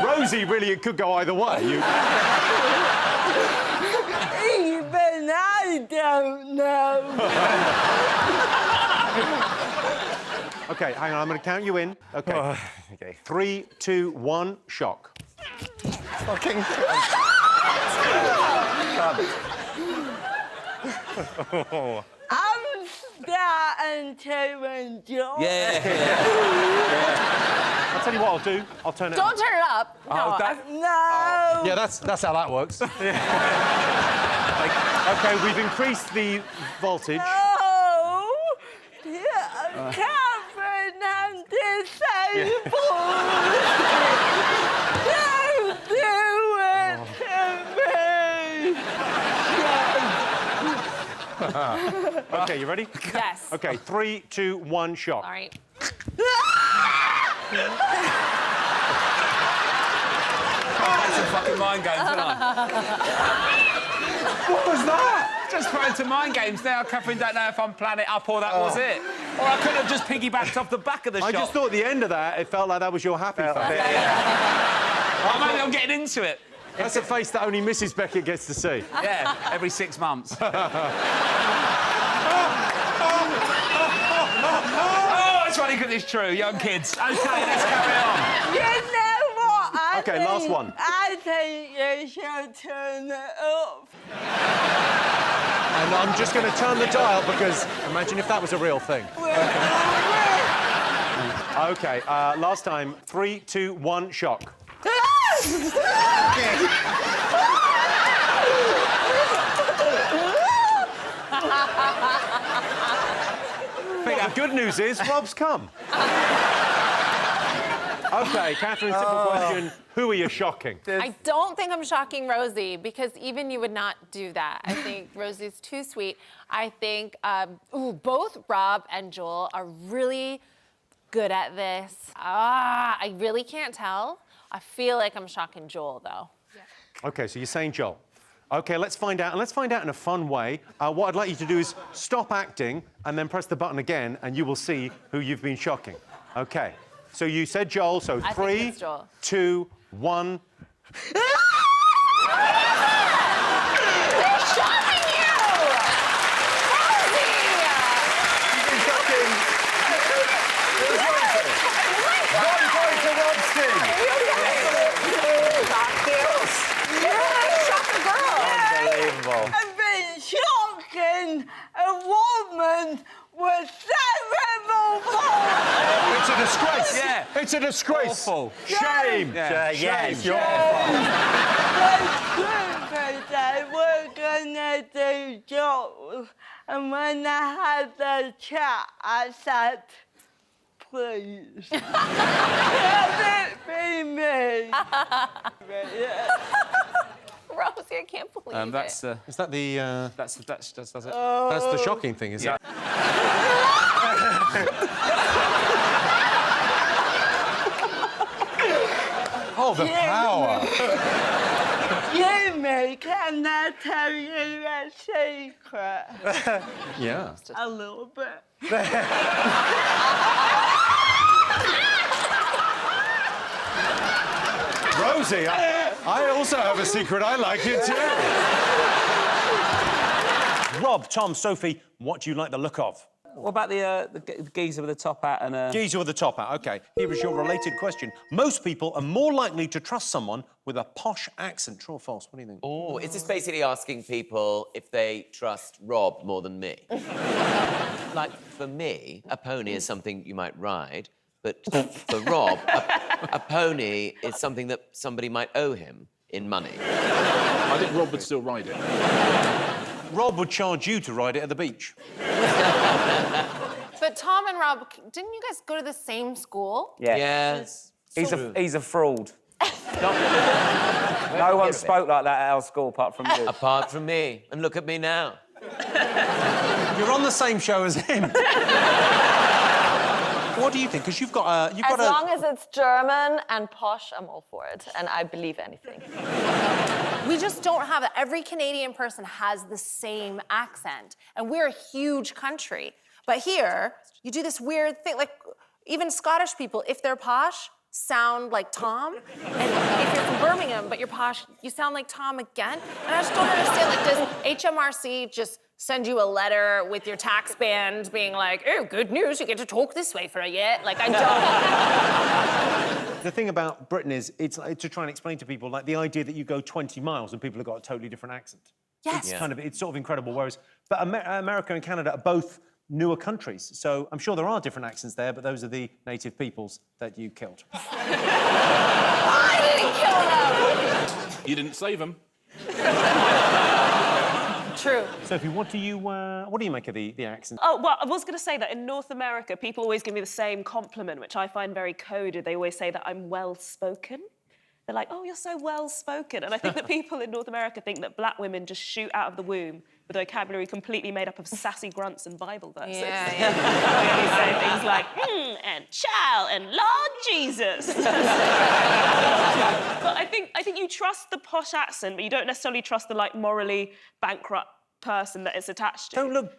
Rosie, really, it could go either way. Even I don't know. OK, hang on, I'm going to count you in. OK. OK. 3, 2, 1, shock. Fucking I'm starting to enjoy. Yeah. I'll tell you what I'll do. I'll turn it Don't up. turn it up. Oh, No. Yeah, that's how that works. OK, we've increased the voltage. No. Yeah, Catherine, I'm disabled. Don't do it to me. OK, you ready? Yes. OK, 3, 2, 1, shock. All right. That's some fucking mind games, isn't I? What was that? Just playing some mind games now. Catherine don't know if I'm planning up or that was it. Or I could have just piggybacked off the back of the shot. I just thought at the end of that, it felt like that was your happy face. Maybe I'm getting into it. That's a face that only Mrs. Beckett gets to see. Yeah, every 6 months. Oh, it's funny because it's true. Young kids. OK, let's carry on. You know what? OK, last one. I think you should turn it up. And I'm just going to turn the dial because imagine if that was a real thing. OK, last time. 3, 2, 1, shock. Well, the good news is Rob's come. OK, Catherine, simple question. Who are you shocking? I don't think I'm shocking Rosie because even you would not do that. I think Rosie's too sweet. I think both Rob and Joel are really good at this. I really can't tell. I feel like I'm shocking Joel, though. Yeah. OK, so you're saying Joel. OK, let's find out. And let's find out in a fun way. What I'd like you to do is stop acting and then press the button again and you will see who you've been shocking. OK. So you said Joel, so 3, 2, 1. I've been shocking a woman with cerebral palsy. It's a disgrace. Yeah. It's a disgrace. Awful. Shame. Yes. Your They were gonna do Joel, and when I had the chat, I said, please. Let it be me. Rosie, I can't believe it. Is that the... That's it. That's the shocking thing, is it? Oh, the power. Jimmy, can I tell you a secret? Yeah. A little bit. Rosie, I also have a secret. I like it too. Rob, Tom, Sophie, what do you like the look of? What about the geezer with the top hat and... Geezer with the top hat, OK. Here is your related question. Most people are more likely to trust someone with a posh accent. True or false? What do you think? Oh, is this basically asking people if they trust Rob more than me? Like, for me, a pony is something you might ride, but for Rob, a pony is something that somebody might owe him in money. I think Rob would still ride it. Rob would charge you to ride it at the beach. But Tom and Rob, didn't you guys go to the same school? Yeah. Yes. He's a fraud. No one spoke like that at our school apart from you. Apart from me. And look at me now. You're on the same show as him. What do you think? Because you've got a... As long as it's German and posh, I'm all for it. And I believe anything. We just don't have it. Every Canadian person has the same accent. And we're a huge country. But here, you do this weird thing. Like, even Scottish people, if they're posh, sound like Tom. And if you're from Birmingham, but you're posh, you sound like Tom again. And I just don't understand, like, does HMRC just send you a letter with your tax band being like, oh, good news, you get to talk this way for a year? Like, I don't. The thing about Britain is, it's to try and explain to people, like, the idea that you go 20 miles and people have got a totally different accent. Yes. It's sort of incredible, whereas... But America and Canada are both newer countries, so I'm sure there are different accents there, but those are the native peoples that you killed. I didn't kill them! You didn't save them. True. Sophie, what do you make of the accent? Oh, well, I was going to say that in North America, people always give me the same compliment, which I find very coded. They always say that I'm well-spoken. They're like, oh, you're so well-spoken. And I think that people in North America think that black women just shoot out of the womb with vocabulary completely made up of sassy grunts and Bible verses. Yeah. They only say things like, and child, and Lord Jesus. But I think you trust the posh accent, but you don't necessarily trust the, like, morally bankrupt person that it's attached to. Don't look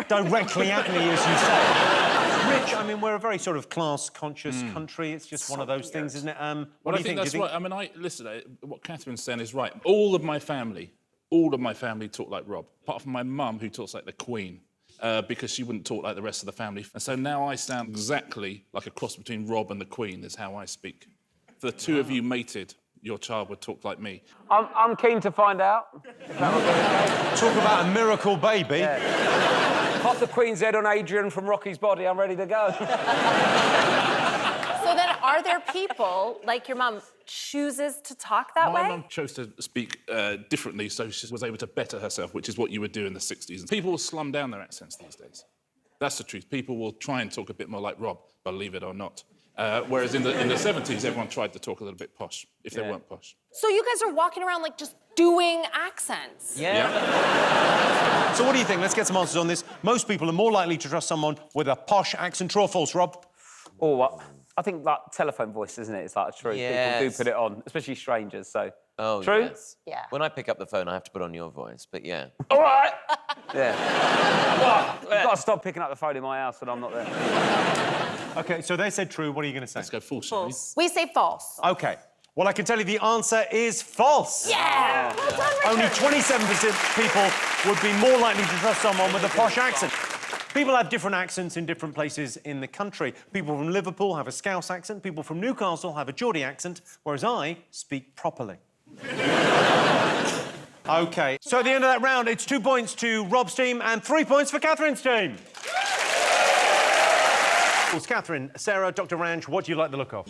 directly at me, as you say. Rich, I mean, we're a very sort of class-conscious country. It's just one of those things, isn't it? What do you think? That's right. I mean, listen, what Catherine's saying is right. All of my family talk like Rob, apart from my mum, who talks like the Queen, because she wouldn't talk like the rest of the family. And so now I sound exactly like a cross between Rob and the Queen is how I speak. If the two of you mated, your child would talk like me. I'm keen to find out. Talk about a miracle baby. Yeah. Pop the Queen's head on Adrian from Rocky's Body, I'm ready to go. So then, are there people, like your mum, chooses to talk that way? My mum chose to speak differently, so she was able to better herself, which is what you would do in the 60s. People will slum down their accents these days. That's the truth. People will try and talk a bit more like Rob, believe it or not. Whereas in the 70s, everyone tried to talk a little bit posh, if they weren't posh. So you guys are walking around like just doing accents. Yeah. So what do you think? Let's get some answers on this. Most people are more likely to trust someone with a posh accent. True or false, Rob? Or what? I think like telephone voice, isn't it? It's like true. Yes. People do put it on, especially strangers. So. Oh, true. Yes. Yeah. When I pick up the phone, I have to put on your voice, but yeah. All right. Yeah. What? You've got to stop picking up the phone in my house when I'm not there. OK, so they said true. What are you going to say? Let's go false. False. We say false. OK. Well, I can tell you the answer is false. Yeah! Well done, Richard. Only 27% of people would be more likely to trust someone with a posh accent. People have different accents in different places in the country. People from Liverpool have a Scouse accent. People from Newcastle have a Geordie accent, whereas I speak properly. OK, so at the end of that round, it's 2 points to Rob's team and 3 points for Catherine's team. Catherine, Sarah, Dr. Ranch, what do you like the look of?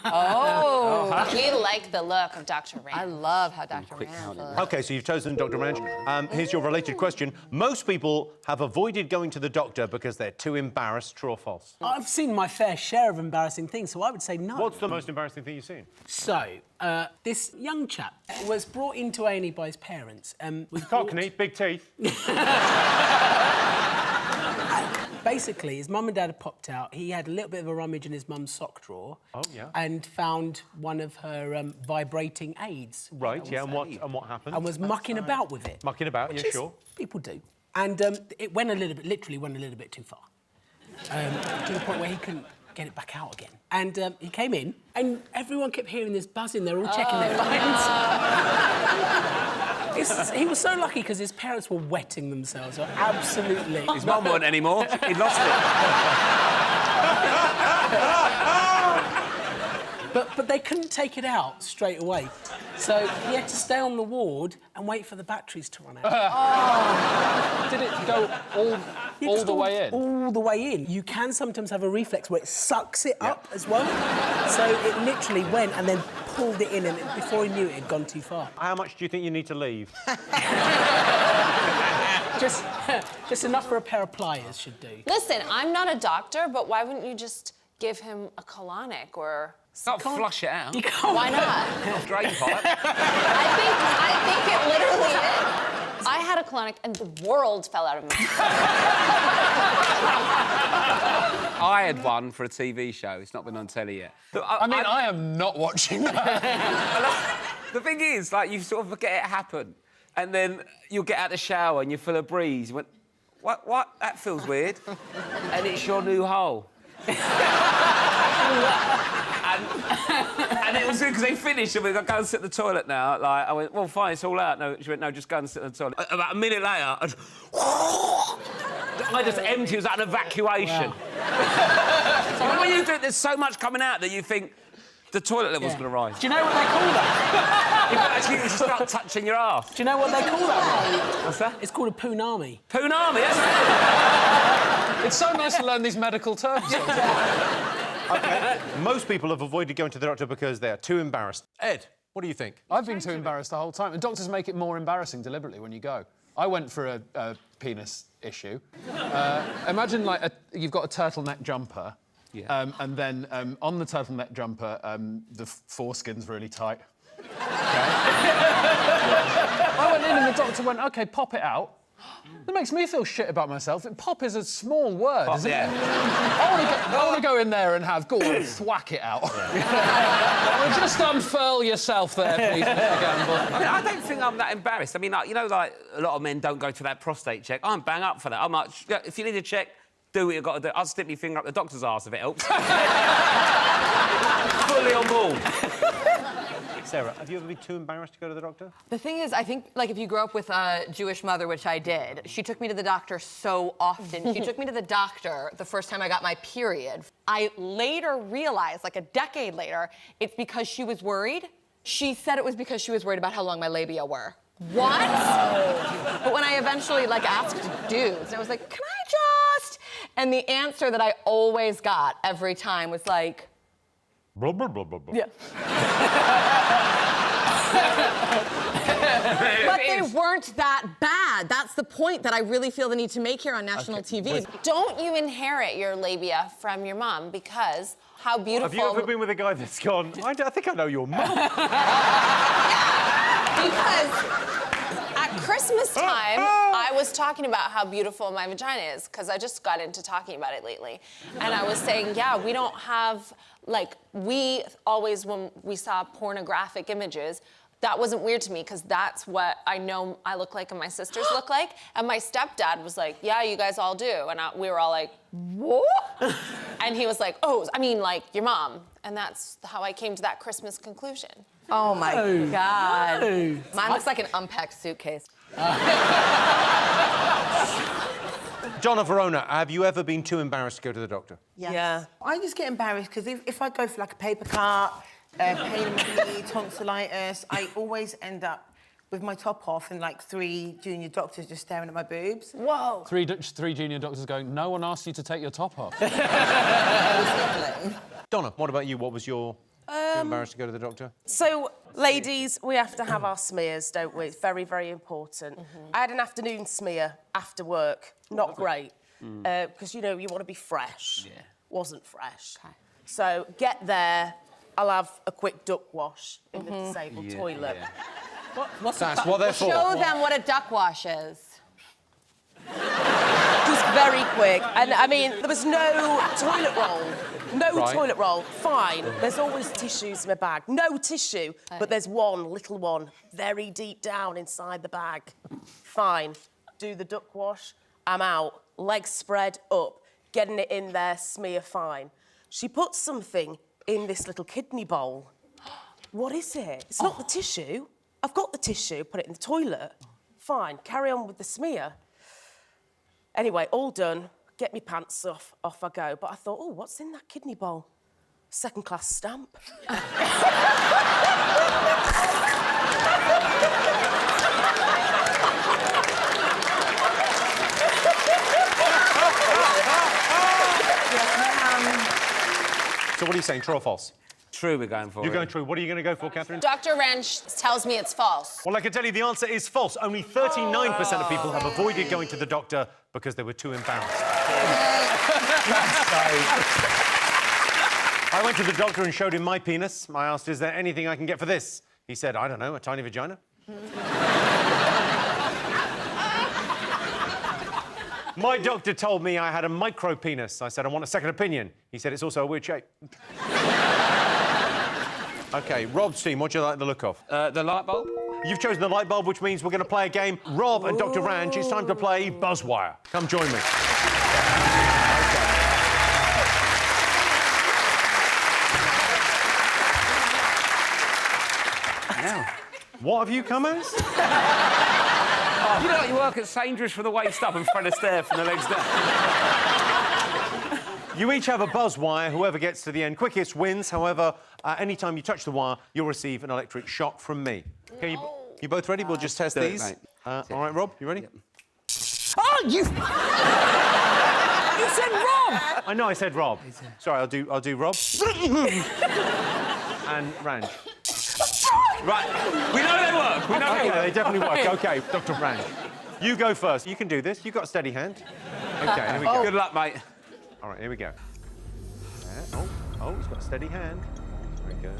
Oh, we like the look of Dr. Ranch. I love how Dr. Ranch looks. OK, so you've chosen Dr. Ranch. Here's your related question. Most people have avoided going to the doctor because they're too embarrassed. True or false? I've seen my fair share of embarrassing things, so I would say no. What's the most embarrassing thing you've seen? So, this young chap was brought into A&E by his parents. Cockney, big teeth. Basically, his mum and dad had popped out. He had a little bit of a rummage in his mum's sock drawer. Oh, yeah. And found one of her vibrating aids. Right, yeah, and what happened? And was mucking about with it. Mucking about, Which yeah, is- sure. People do. And it went a little bit, literally went a little bit too far. To the point where he couldn't get it back out again. And he came in, and everyone kept hearing this buzzing. They're all checking their phones. He was so lucky because his parents were wetting themselves. So absolutely. His mum wasn't anymore. He'd lost it. But they couldn't take it out straight away. So he had to stay on the ward and wait for the batteries to run out. Did it go all the way in? All the way in. You can sometimes have a reflex where it sucks it up as well. So it literally went and then pulled it in, and before he knew it, it had gone too far. How much do you think you need to leave? Just enough for a pair of pliers should do. Listen, I'm not a doctor, but why wouldn't you just give him a colonic or... Not flush it out. You can't. Why not? Drain pipe. I think it literally is. I had a colonic and the world fell out of my I had one for a TV show. It's not been on telly yet. I am not watching that. The thing is, like, you sort of forget it happened, and then you'll get out the shower and you feel a breeze. You went, what? That feels weird. And it's your new hole. And it was good because they finished and we got to go and sit in the toilet now. Like, I went, well, fine, it's all out. No, she went, no, just go and sit in the toilet. About a minute later, I just emptied. It was like an evacuation. Wow. So when you do it, there's so much coming out that you think the toilet level's going to rise. Do you know what they call that? You can actually just start touching your arse. Do you know what they call that? What's that? It's called a poonami. Poonami, that's it. It's so nice to learn these medical terms. OK, most people have avoided going to the doctor because they are too embarrassed. Ed, what do you think? I've been too embarrassed the whole time. And doctors make it more embarrassing deliberately when you go. I went for a penis issue. Imagine, like, you've got a turtleneck jumper. Yeah. And then on the turtleneck jumper, the foreskin's really tight. I went in and the doctor went, OK, pop it out. That makes me feel shit about myself. Pop is a small word, isn't it? I want to go in there and go and thwack it out. Well, just unfurl yourself there, please, Mr. Gamble. I mean, I don't think I'm that embarrassed. I mean, like, you know, like, a lot of men don't go to that prostate check. I'm bang up for that. I'm like, if you need a check, do what you've got to do. I'll stick my finger up the doctor's arse if it helps. Fully on board. Sarah, have you ever been too embarrassed to go to the doctor? The thing is, I think, like, if you grow up with a Jewish mother, which I did, she took me to the doctor so often. She took me to the doctor the first time I got my period. I later realized, like a decade later, it's because she was worried She said it was because she was worried about how long my labia were. What? But when I eventually asked dudes, and I was like, can I just? And the answer that I always got every time was like, blah, blah, blah, blah, blah. Yeah. But they weren't that bad. That's the point that I really feel the need to make here on national TV. Don't you inherit your labia from your mom? Because how beautiful... Have you ever been with a guy that's gone, I think I know your mum? Because at Christmas time, I was talking about how beautiful my vagina is, because I just got into talking about it lately. And I was saying, yeah, we don't have, we always, when we saw pornographic images, that wasn't weird to me, because that's what I know I look like and my sisters look like. And my stepdad was like, yeah, you guys all do. And we were all like, what? And he was like, oh, I mean, your mom. And that's how I came to that Christmas conclusion. Oh, my God. No. Mine looks like an unpacked suitcase. Donna Verona, have you ever been too embarrassed to go to the doctor? Yes. Yeah. I just get embarrassed because if I go for a paper cut, pain in my knee, tonsillitis, I always end up with my top off and 3 junior doctors just staring at my boobs. Whoa. Three junior doctors going, no one asked you to take your top off. Donna, what about you? What was your... too embarrassed to go to the doctor? So, ladies, we have to have our smears, don't we? It's very, very important. I had an afternoon smear after work. Not great. Because, you want to be fresh. Yeah. Wasn't fresh. Okay. So, get there. I'll have a quick duck wash in the disabled toilet. Yeah. That's what they're for. Show them what a duck wash is. Just very quick. And, I mean, there was no toilet roll. No toilet roll. Fine. There's always tissues in my bag. No tissue, but there's one, little one, very deep down inside the bag. Fine. Do the duck wash. I'm out. Legs spread up. Getting it in there, smear fine. She puts something in this little kidney bowl. What is it? It's not the tissue. I've got the tissue. Put it in the toilet. Fine. Carry on with the smear. Anyway, all done. Get me pants off I go. But I thought, oh, what's in that kidney bowl? Second-class stamp. So what are you saying, true or false? True, we're going for. You're going true. What are you going to go for, Catherine? Dr. Wrench tells me it's false. Well, I can tell you the answer is false. Only 39% of people have avoided going to the doctor because they were too embarrassed. I went to the doctor and showed him my penis. I asked, is there anything I can get for this? He said, I don't know, a tiny vagina. My doctor told me I had a micro penis. I said, I want a second opinion. He said, it's also a weird shape. OK, Rob's team, what do you like the look of? The light bulb. You've chosen the light bulb, which means we're going to play a game. Rob and Dr. Ranch, it's time to play Buzzwire. Come join me. Now, what have you come as? You know, you work at Sainsbury's from the waist up and Fred Astaire from the legs down. You each have a buzz wire. Whoever gets to the end quickest wins. However, any time you touch the wire, you'll receive an electric shock from me. OK, you both ready? We'll just test these. Mate. All right, Rob, you ready? Yep. Oh, you... You said Rob! I know I said Rob. Sorry, I'll do Rob. And Ranch. Right, we know they work. We know they definitely work. OK, Dr. Ranch. You go first. You can do this. You've got a steady hand. OK, here we go. Good luck, mate. All right, here we go. Oh, he's got a steady hand. Very good.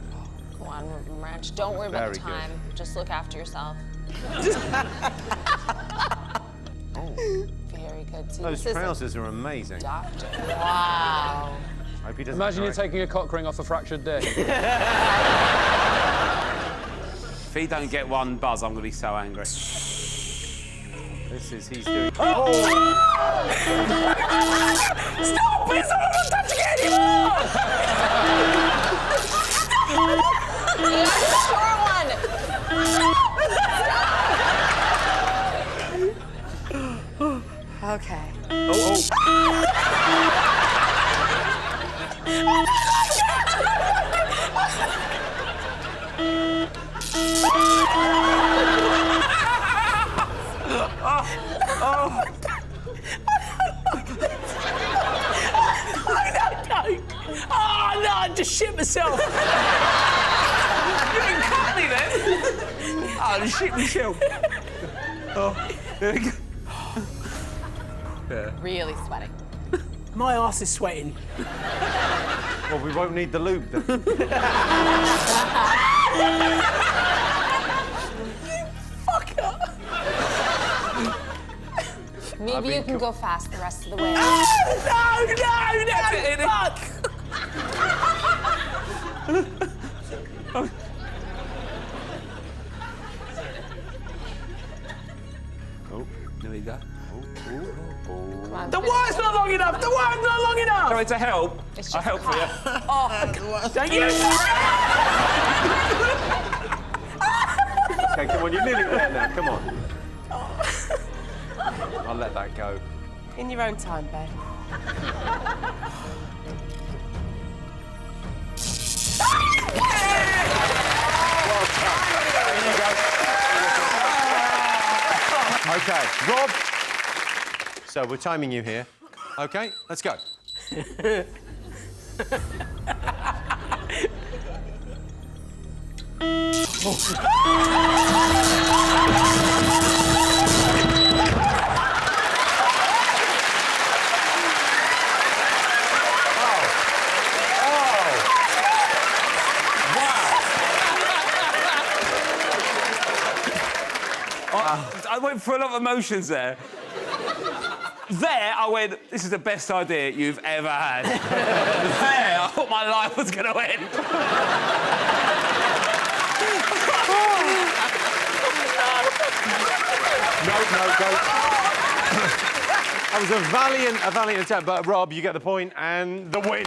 Come on, Ranch. Don't worry about the time. Just look after yourself. Very good. See, those trousers are amazing. Doctor. Wow. Hope he doesn't. Imagine you're taking a cock ring off a fractured dick. If he don't get one buzz, I'm going to be so angry. He's doing... Oh! Stop! Please don't let him touch me anymore! Short one! Okay. myself. You didn't cut me then. Oh, I shit myself. Oh, there we go. Yeah. Really sweating. My arse is sweating. Well, we won't need the lube then. Fucker. Maybe you can go fast the rest of the way. No, fuck! Oh, there we go. The wire's not long enough! The wire's not long enough! Sorry to help. I'll help for you. Oh, thank you! OK, come on, you're nearly there now, come on. I'll let that go. In your own time, babe. OK, Rob. So we're timing you here. OK, let's go. I went through a lot of emotions there. There, I went, this is the best idea you've ever had. There, I thought my life was going to end. No, go. That was a valiant attempt, but Rob, you get the point and the win.